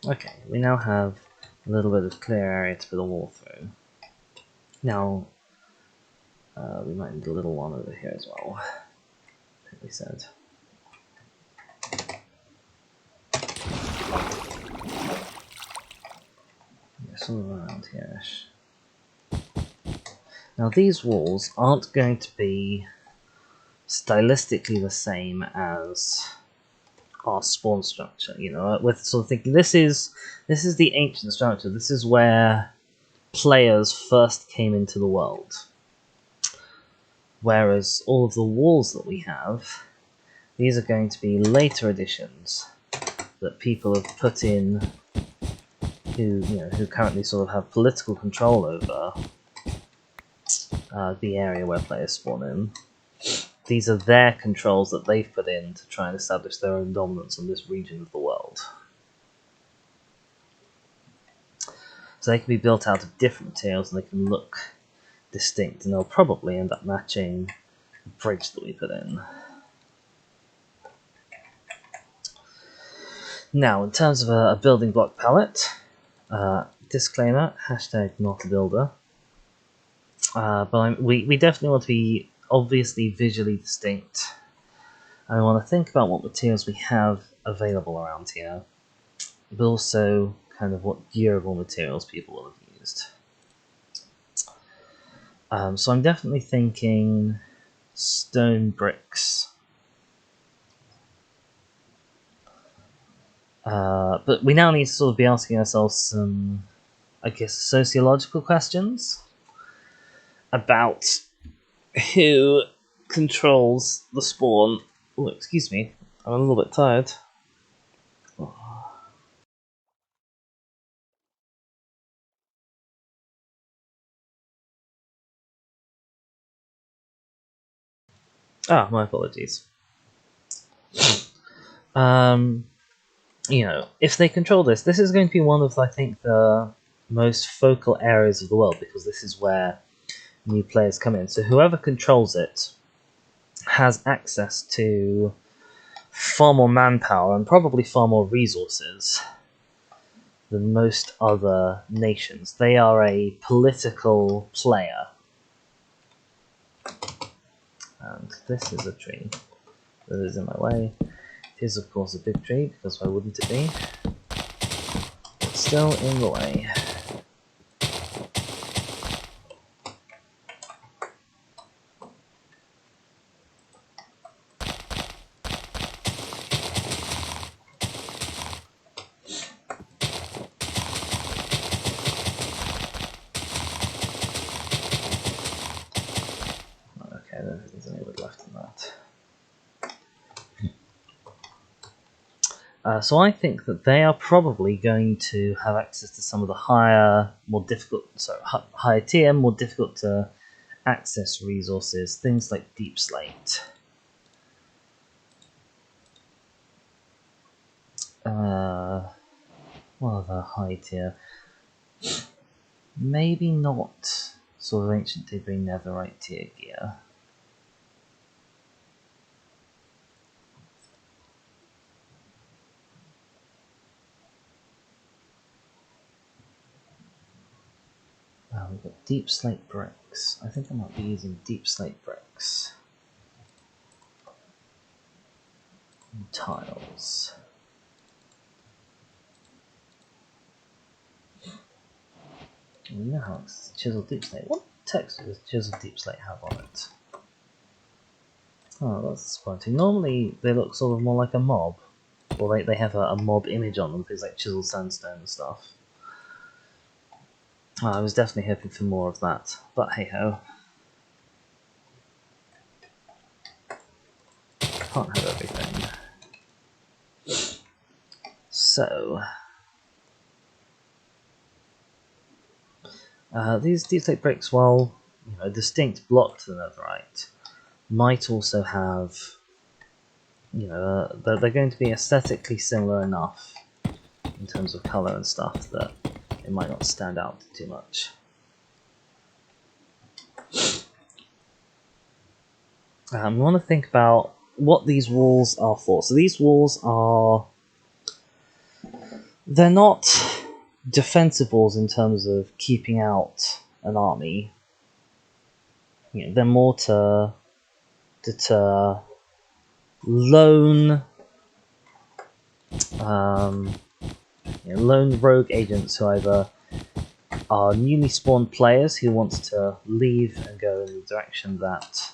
Okay, we now have a little bit of clear area to put a wall through. Now, we might need a little one over here as well, I think we said. Yeah, somewhere around here-ish. Now these walls aren't going to be stylistically the same as our spawn structure, you know. We're sort of thinking this is the ancient structure. This is where players first came into the world. Whereas all of the walls that we have, these are going to be later additions that people have put in, who currently sort of have political control over the area where players spawn in. These are their controls that they've put in to try and establish their own dominance on this region of the world. So they can be built out of different materials and they can look distinct, and they'll probably end up matching the bridge that we put in. Now, in terms of a building block palette, disclaimer, hashtag not a builder. But we definitely want to be obviously visually distinct. I want to think about what materials we have available around here, but also kind of what durable materials people will have used. So I'm definitely thinking stone bricks. But we now need to sort of be asking ourselves some, I guess, sociological questions about who controls the spawn. Oh, excuse me, I'm a little bit tired. Ah, my apologies. You know, if they control this, this is going to be one of, I think, the most focal areas of the world, because this is where new players come in. So whoever controls it has access to far more manpower and probably far more resources than most other nations. They are a political player. And this is a tree that is in my way. It is, of course, a big tree, because why wouldn't it be? It's still in the way. Okay, I don't think there's any wood left in that. So I think that they are probably going to have access to some of the higher tier, more difficult to access resources, things like deep slate. What other high tier? Maybe not sort of ancient debris netherite tier gear. We've got deep slate bricks. I think I might be using deep slate bricks. And tiles. We know how it's chiseled deep slate. What texture does chiseled deep slate have on it? Oh, that's disappointing. Normally they look sort of more like a mob. Or they have a mob image on them, things like chiseled sandstone and stuff. I was definitely hoping for more of that, but hey ho. Can't have everything. So, these deep slate bricks, while a distinct block to the netherite, might also have, they're going to be aesthetically similar enough in terms of color and stuff that it might not stand out too much. We want to think about what these walls are for. So these walls they're not defensive walls in terms of keeping out an army. They're more to deter lone rogue agents who either are newly spawned players who want to leave and go in the direction that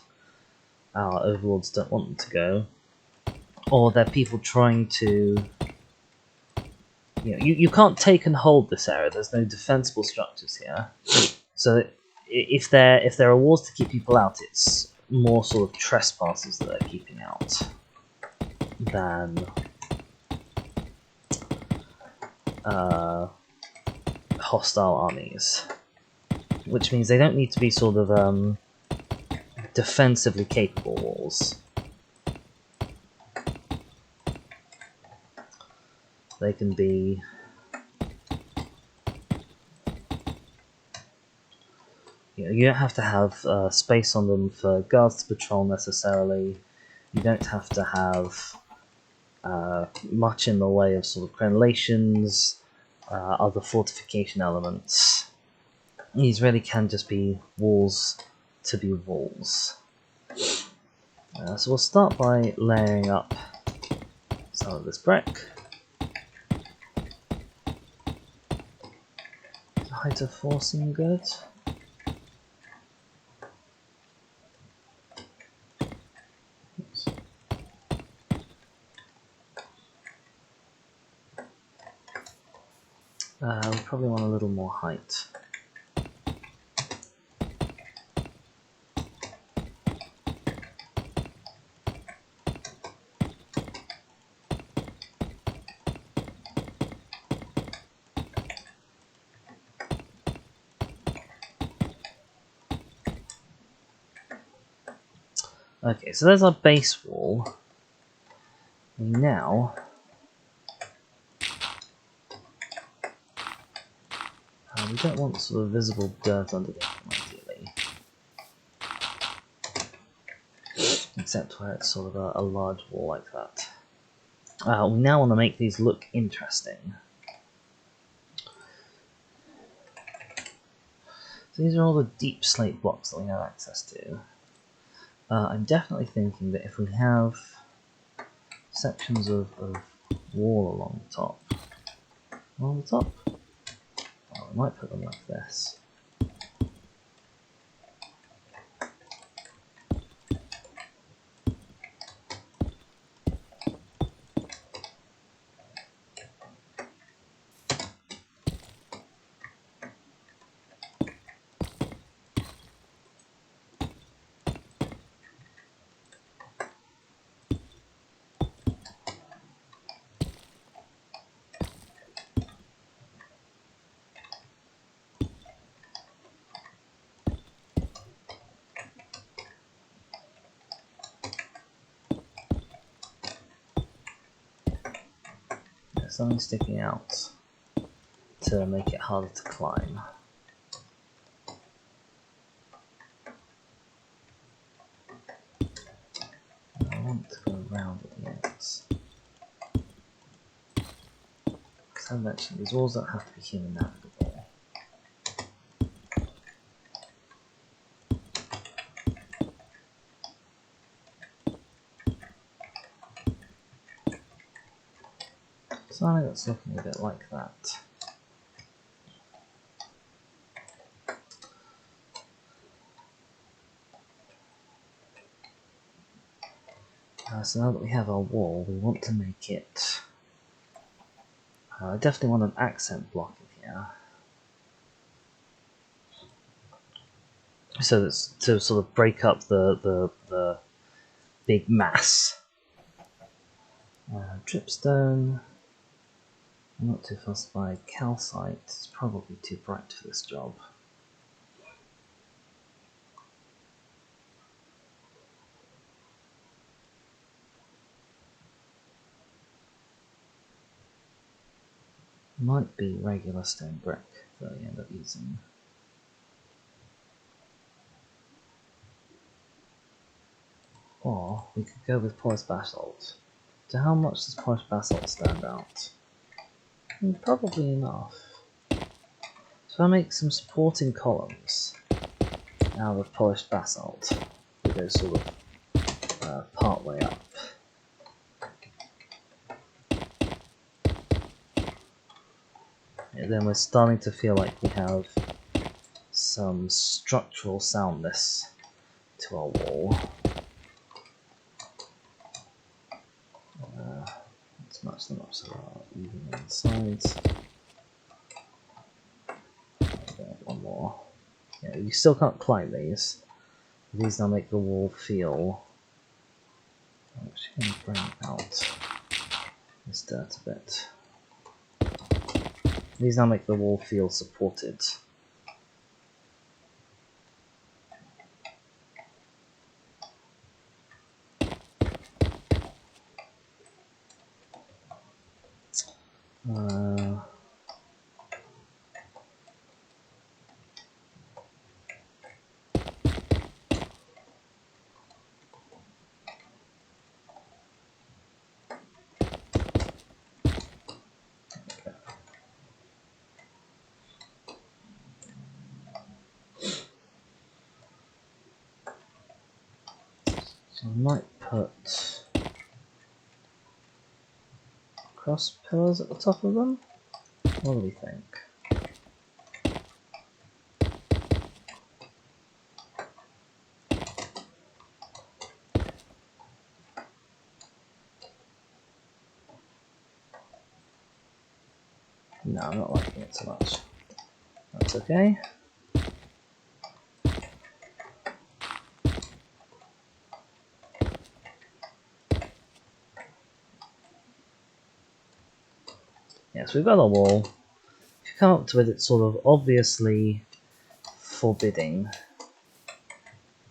our overlords don't want them to go, or they're people trying to. You can't take and hold this area. There's no defensible structures here, so if there are walls to keep people out, it's more sort of trespassers that they're keeping out than hostile armies, which means they don't need to be sort of defensively capable walls. They can be you don't have to have space on them for guards to patrol necessarily. You don't have to have much in the way of sort of crenellations, other fortification elements. These really can just be walls to be walls. So we'll start by layering up some of this brick. Height of 4 seem good. Oops. We probably want a little more height. Okay, so there's our base wall. Now, we don't want sort of visible dirt underneath them, ideally. Except where it's sort of a large wall like that. We now want to make these look interesting. So these are all the deep slate blocks that we have access to. I'm definitely thinking that if we have sections of wall along the top, we might put them like this. Something sticking out to make it harder to climb. I want to go around at the ends. As I mentioned, these walls don't have to be human navigable. So I think that's looking a bit like that. So now that we have our wall, we want to make it... I definitely want an accent block in here. So that's to sort of break up the big mass. Dripstone. I'm not too fussed by calcite, it's probably too bright for this job. Might be regular stone brick that we end up using. Or we could go with polished basalt. To how much does polished basalt stand out? Probably enough. So I make some supporting columns out of polished basalt. We go sort of part way up. And then we're starting to feel like we have some structural soundness to our wall. Let's match them up so they're even on the sides. One more. Yeah, you still can't climb these. These now make the wall feel... I'm actually going to bring out this dirt a bit. These now make the wall feel supported. I might put cross pillars at the top of them. What do we think? No, I'm not liking it so much. That's okay. Yes, we've got a wall. If you come up to it, it's sort of obviously forbidding.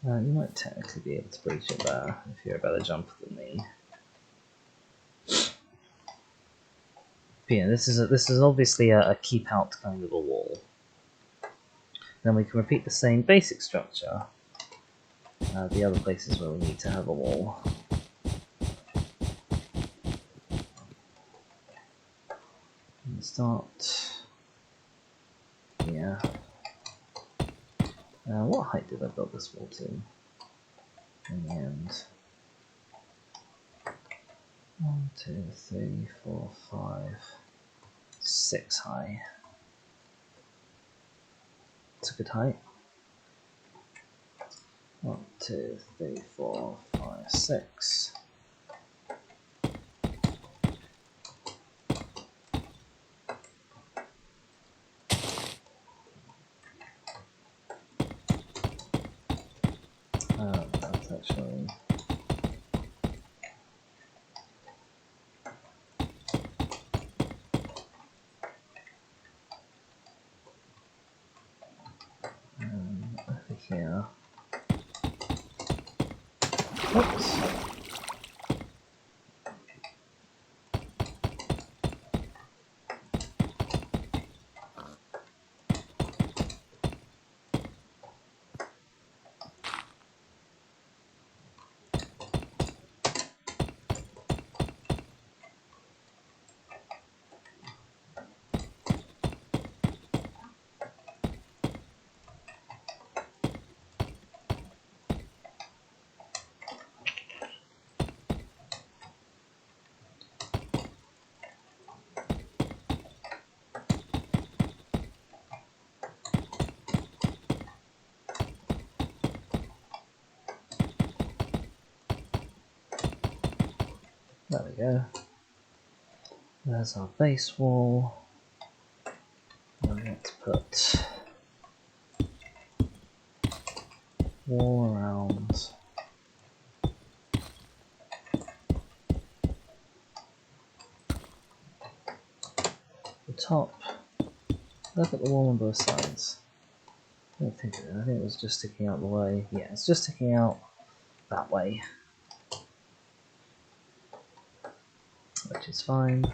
You might technically be able to breach it there if you're a better jumper than me. But yeah, this is obviously a keep out kind of a wall. Then we can repeat the same basic structure. The other places where we need to have a wall. And start. Yeah. What height did I build this wall to? In the end. 1, 2, 3, 4, 5, 6 high. It's a good height. 1, 2, 3, 4, 5, 6. That's actually. Over here. Oops. There we go. There's our base wall. And let's put wall around the top. Look at the wall on both sides. I don't think I think it was just sticking out the way. Yeah, it's just sticking out that way. Which is fine.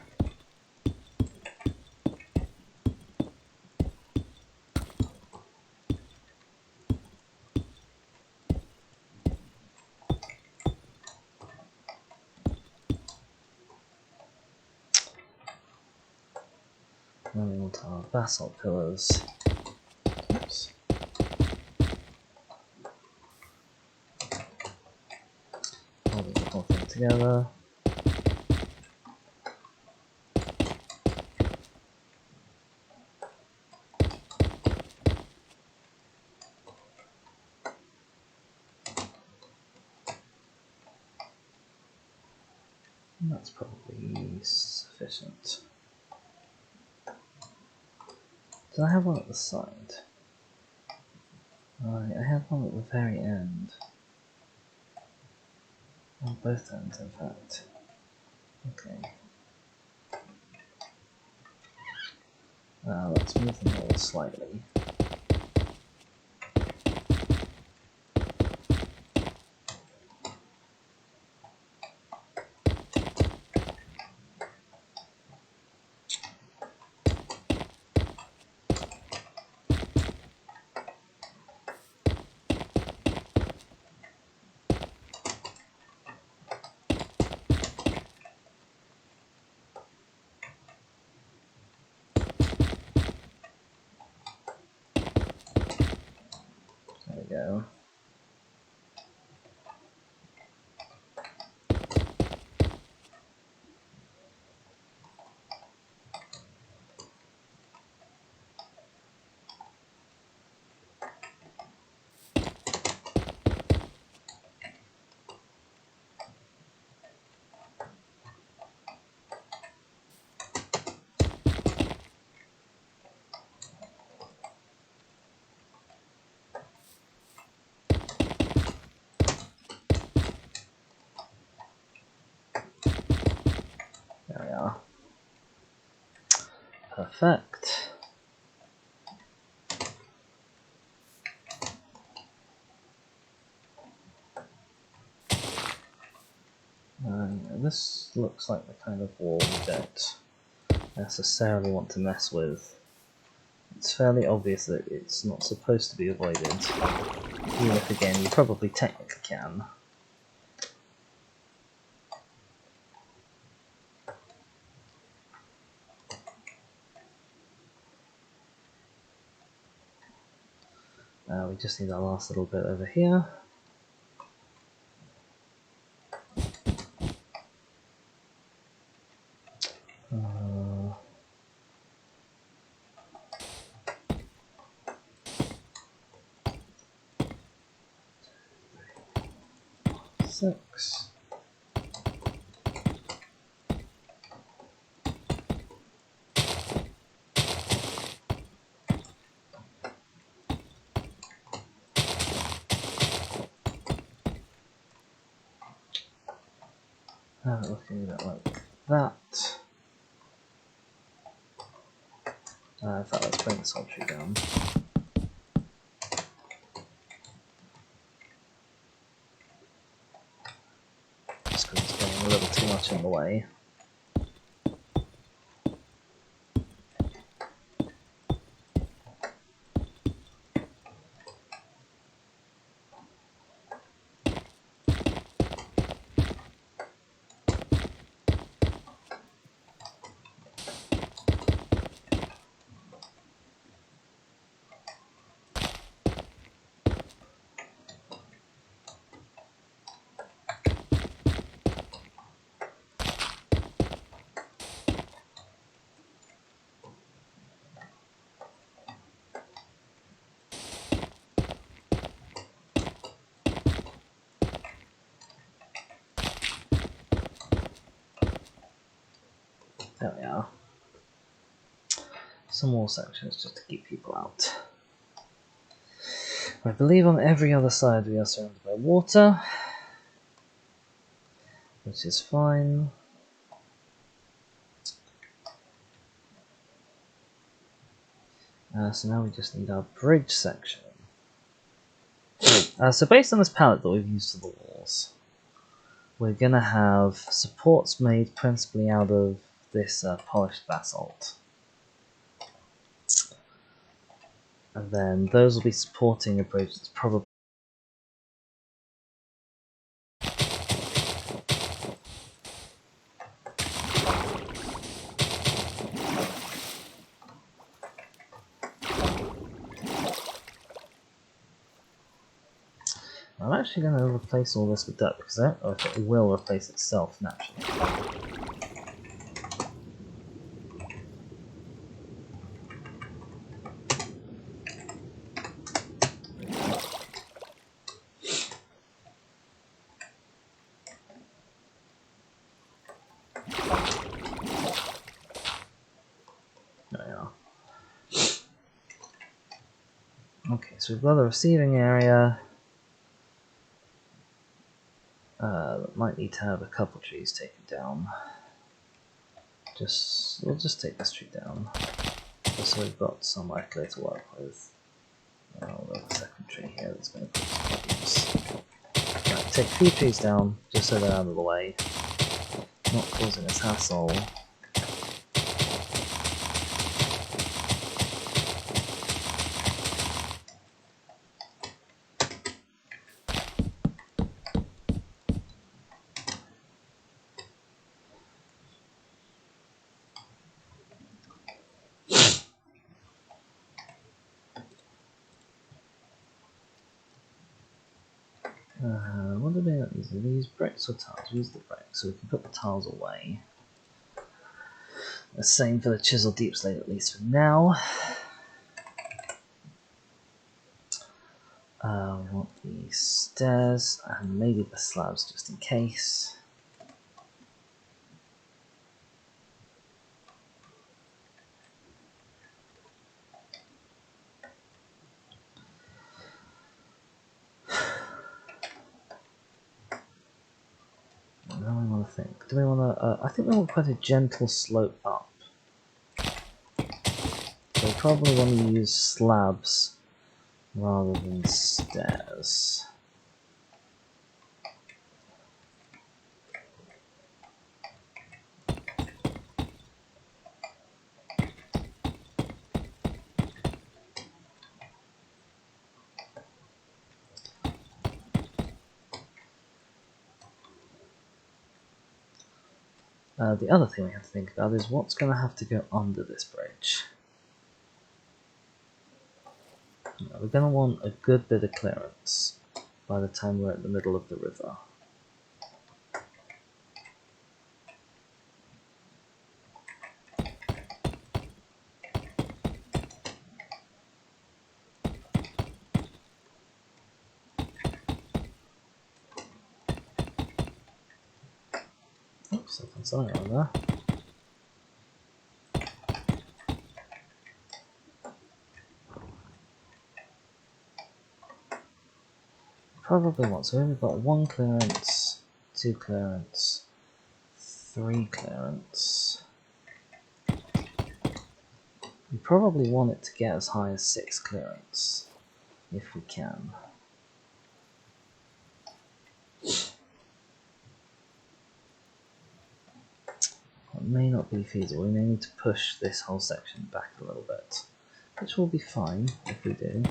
Then we want our basalt pillars. Oops. Holding the whole thing together. And that's probably sufficient. Did I have one at the side? Right, I have one at the very end. On both ends, in fact. Okay. Let's move them all slightly. Perfect. This looks like the kind of wall we don't necessarily want to mess with. It's fairly obvious that it's not supposed to be avoided, even if again you probably technically can. We just need our last little bit over here. Six. Looking at it like that. In fact, let's bring this whole tree down. Just because it's getting a little too much in the way. There we are. Some more sections just to keep people out. I believe on every other side we are surrounded by water, which is fine. So now we just need our bridge section. So based on this palette that we've used for the walls, we're going to have supports made principally out of this polished basalt. And then those will be supporting a bridge that's probably I'm actually going to replace all this with dirt because I don't know if it will replace itself naturally. There we are. Okay, so we've got the receiving area. Might need to have a couple trees taken down. We'll just take this tree down, just so we've got somewhere clear to work with. We'll have a second tree here that's going to cause problems. Right, take a few trees down, just so they're out of the way, not causing us hassle. What do we use? Do we use bricks or tiles? We use the bricks, so we can put the tiles away. The same for the chisel deep slate, at least for now. We want the stairs and maybe the slabs just in case. Now we want to think. Do we want to? I think we want quite a gentle slope up. probably want to use slabs rather than stairs. The other thing we have to think about is what's going to have to go under this bridge. We're going to want a good bit of clearance by the time we're at the middle of the river. Oops, something's on there. Probably want, so we've got 1 clearance, 2 clearance, 3 clearance. We probably want it to get as high as 6 clearance, if we can. It may not be feasible, we may need to push this whole section back a little bit, which will be fine if we do.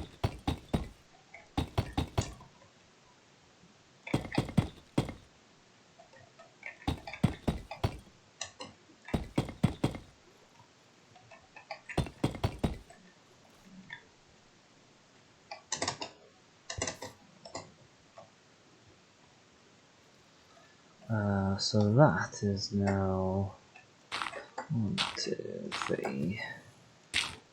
So that is now 1, 2, 3,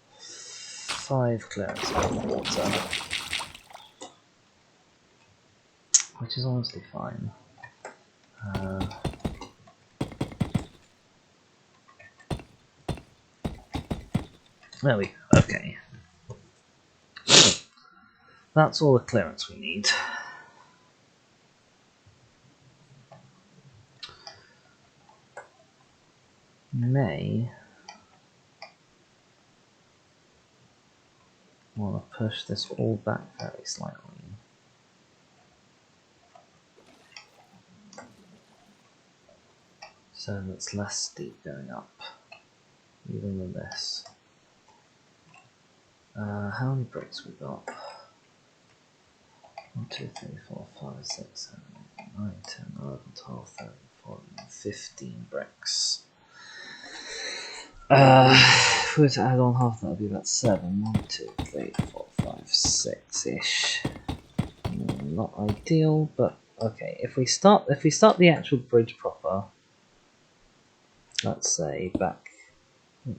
5 clearance of water, which is honestly fine. There we go. Okay, that's all the clearance we need. May want to push this all back very slightly. So it's less steep going up, even than this. How many bricks we got? 1, 2, 3, 4, 5, 6, 7, 8, 9, 10, 11, 12, 13, 14, 15 bricks. If we were to add on half, that would be about 7. 1, 2, 3, 4, 5, 6-ish. Not ideal, but okay. If we start the actual bridge proper, let's say back,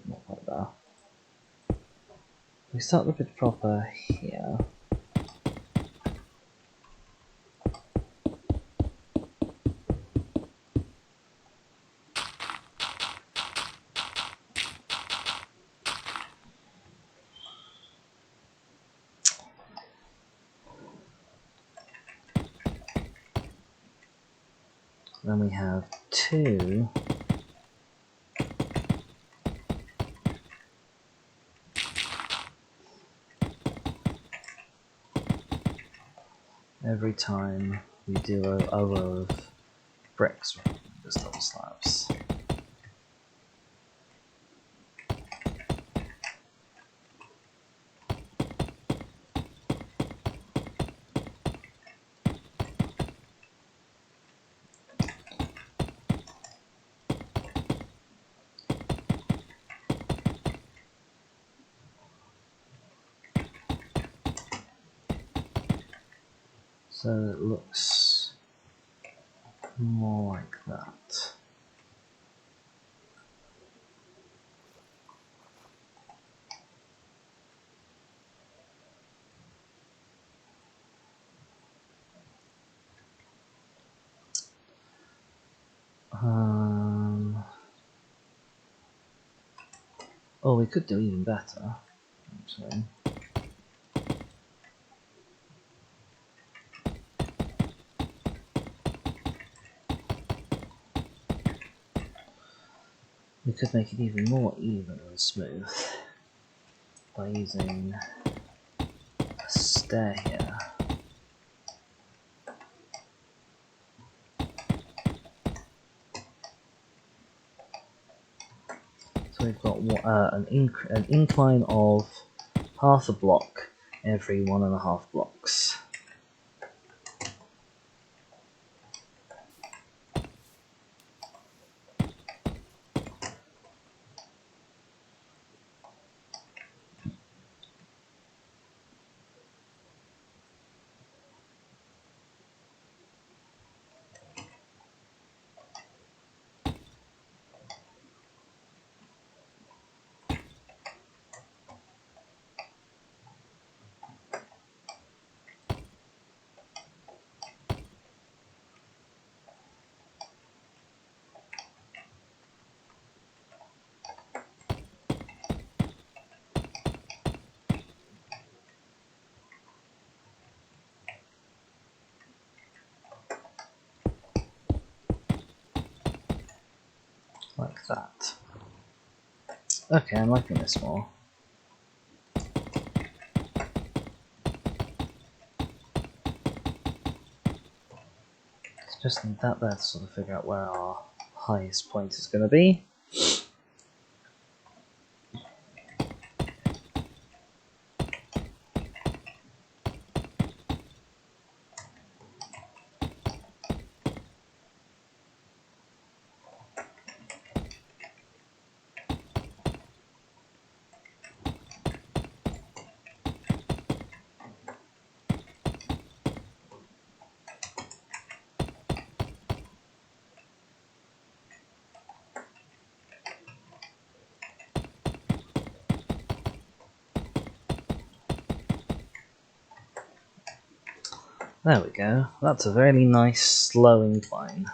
not like that. We start the bridge proper here. Then we have 2 every time we do a row of bricks rather than just double slabs. So it looks more like that. Oh, we could do even better, actually. We could make it even more even and smooth by using a stair here. So we've got an incline of half a block every 1.5 blocks. Like that. Okay, I'm liking this more. Just need that there to sort of figure out where our highest point is going to be. There we go. That's a very nice slow incline.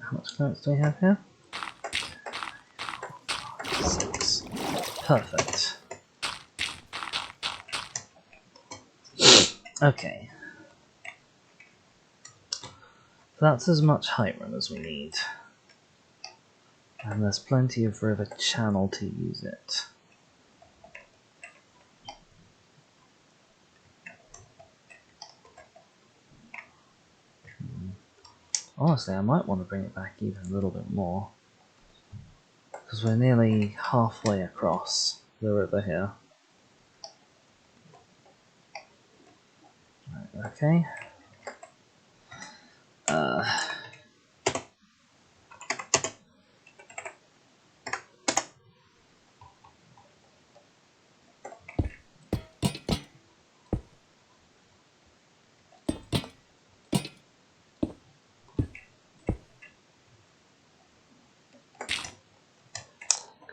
How much clearance do we have here? 6. Perfect. Okay. That's as much height run as we need. And there's plenty of river channel to use it. Honestly, I might want to bring it back even a little bit more. Because we're nearly halfway across the river here. Right, okay.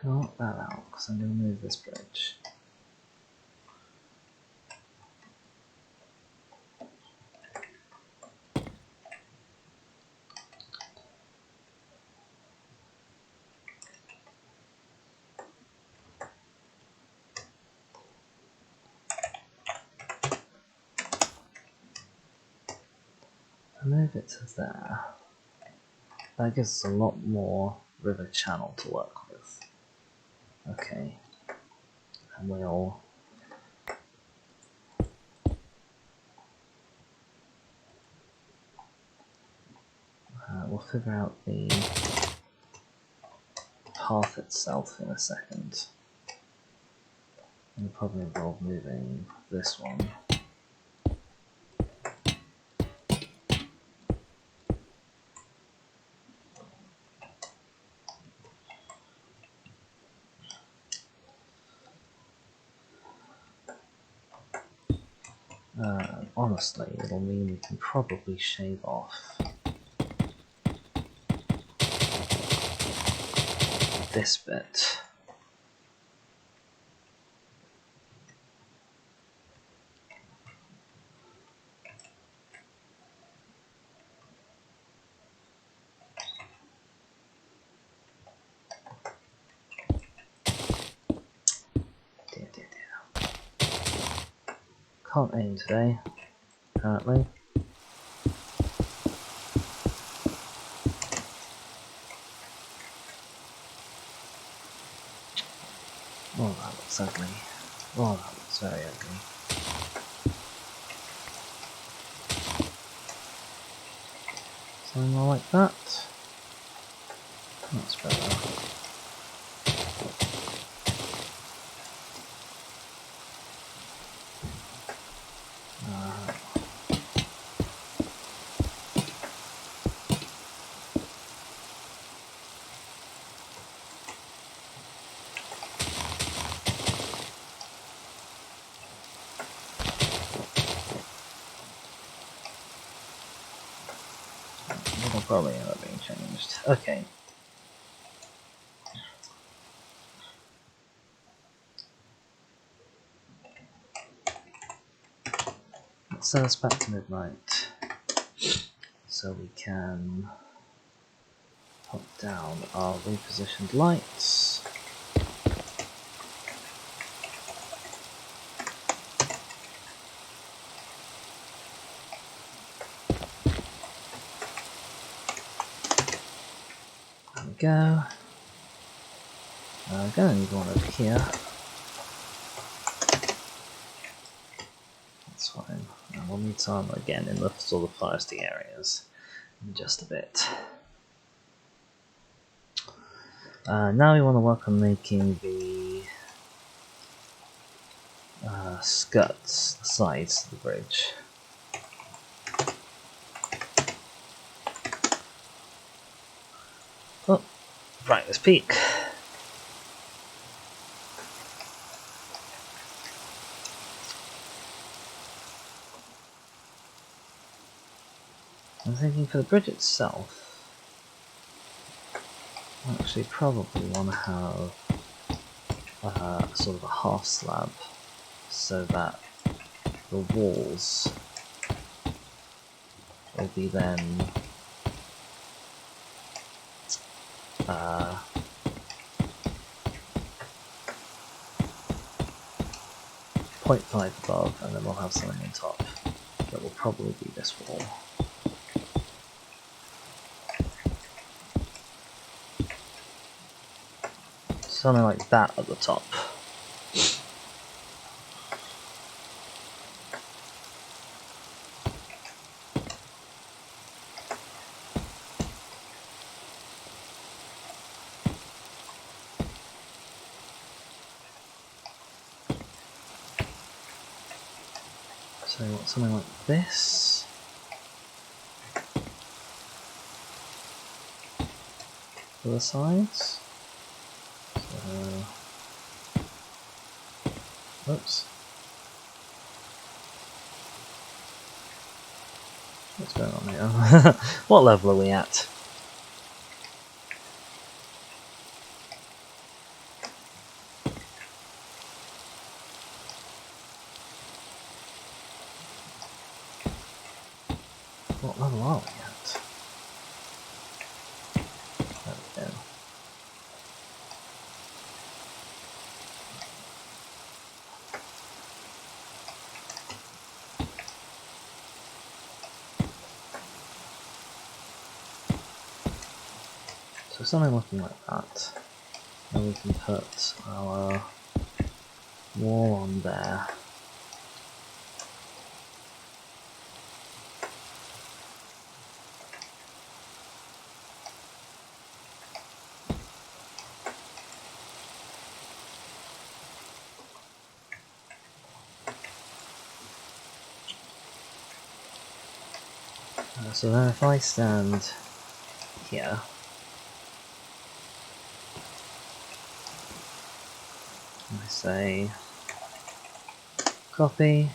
Got that out, because I'm going to move this bridge. Move it to there. That gives us a lot more river channel to work with. Okay. And we'll figure out the path itself in a second. It'll probably involve moving this one. Honestly, it'll mean we can probably shave off this bit. Can't aim today, apparently. Oh, that looks ugly. Oh, that looks very ugly. Something more like that. That's better. It'll probably end up being changed. Okay. Let's set us back to midnight so we can put down our repositioned lights. There we go. I'm gonna need one over here. That's fine. And we'll need some again in the sort of foresty areas in just a bit. Now we want to work on making the skirts, the sides of the bridge. Oh, brightness peak. I'm thinking for the bridge itself, I actually probably want to have sort of a half slab so that the walls will be then 0.5 above, and then we'll have something on top that will probably be this wall. Something like that at the top. So you want something like this. For the sides. Oops. What's going on here? What level are we at? What level are we at? There we go. So something looking like that. And we can put our wall on there. So then if I stand here, I say copy,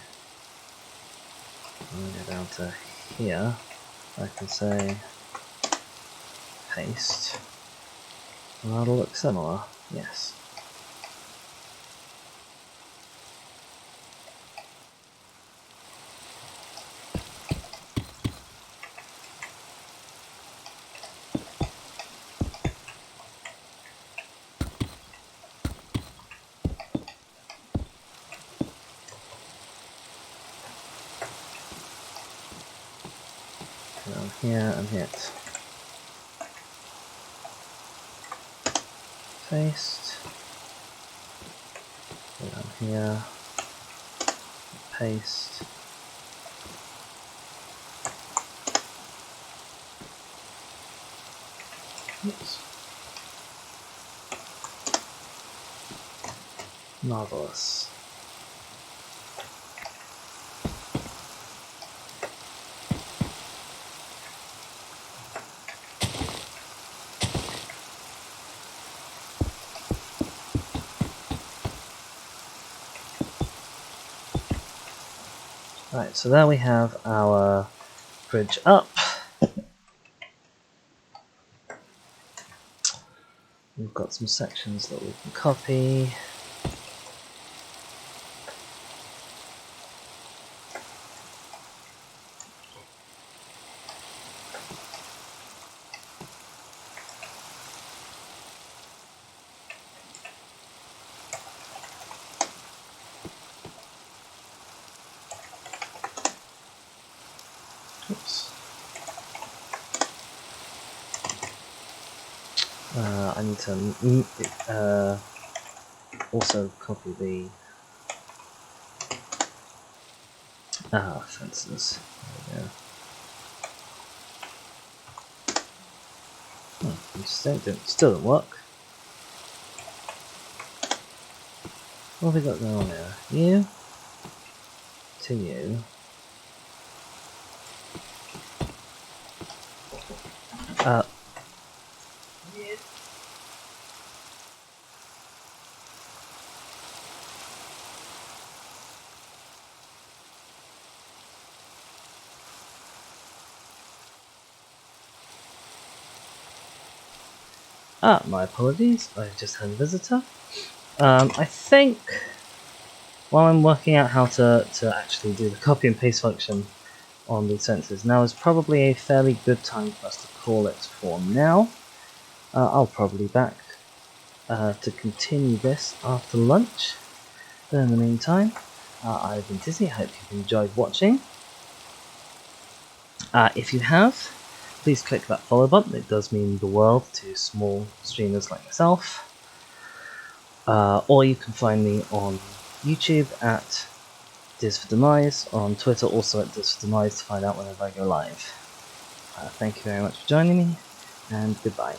and go down to here, I can say paste, That'll look similar, yes. Down here and hit paste. Go down here, paste. Oops. Marvelous. Right, so there we have our bridge up. We've got some sections that we can copy. Oops. I need to also copy the fences. There we go. Oh, it still didn't work. What have we got going on there? You to you. My apologies, I've just had a visitor. I think while I'm working out how to actually do the copy and paste function on these sentences, now is probably a fairly good time for us to call it for now. I'll probably be back to continue this after lunch. But in the meantime, I've been Dizzy. I hope you've enjoyed watching. If you have, please click that follow button. It does mean the world to small streamers like myself. Or you can find me on YouTube at Diz for Demise, on Twitter also at Diz for Demise to find out whenever I go live. Thank you very much for joining me, and goodbye.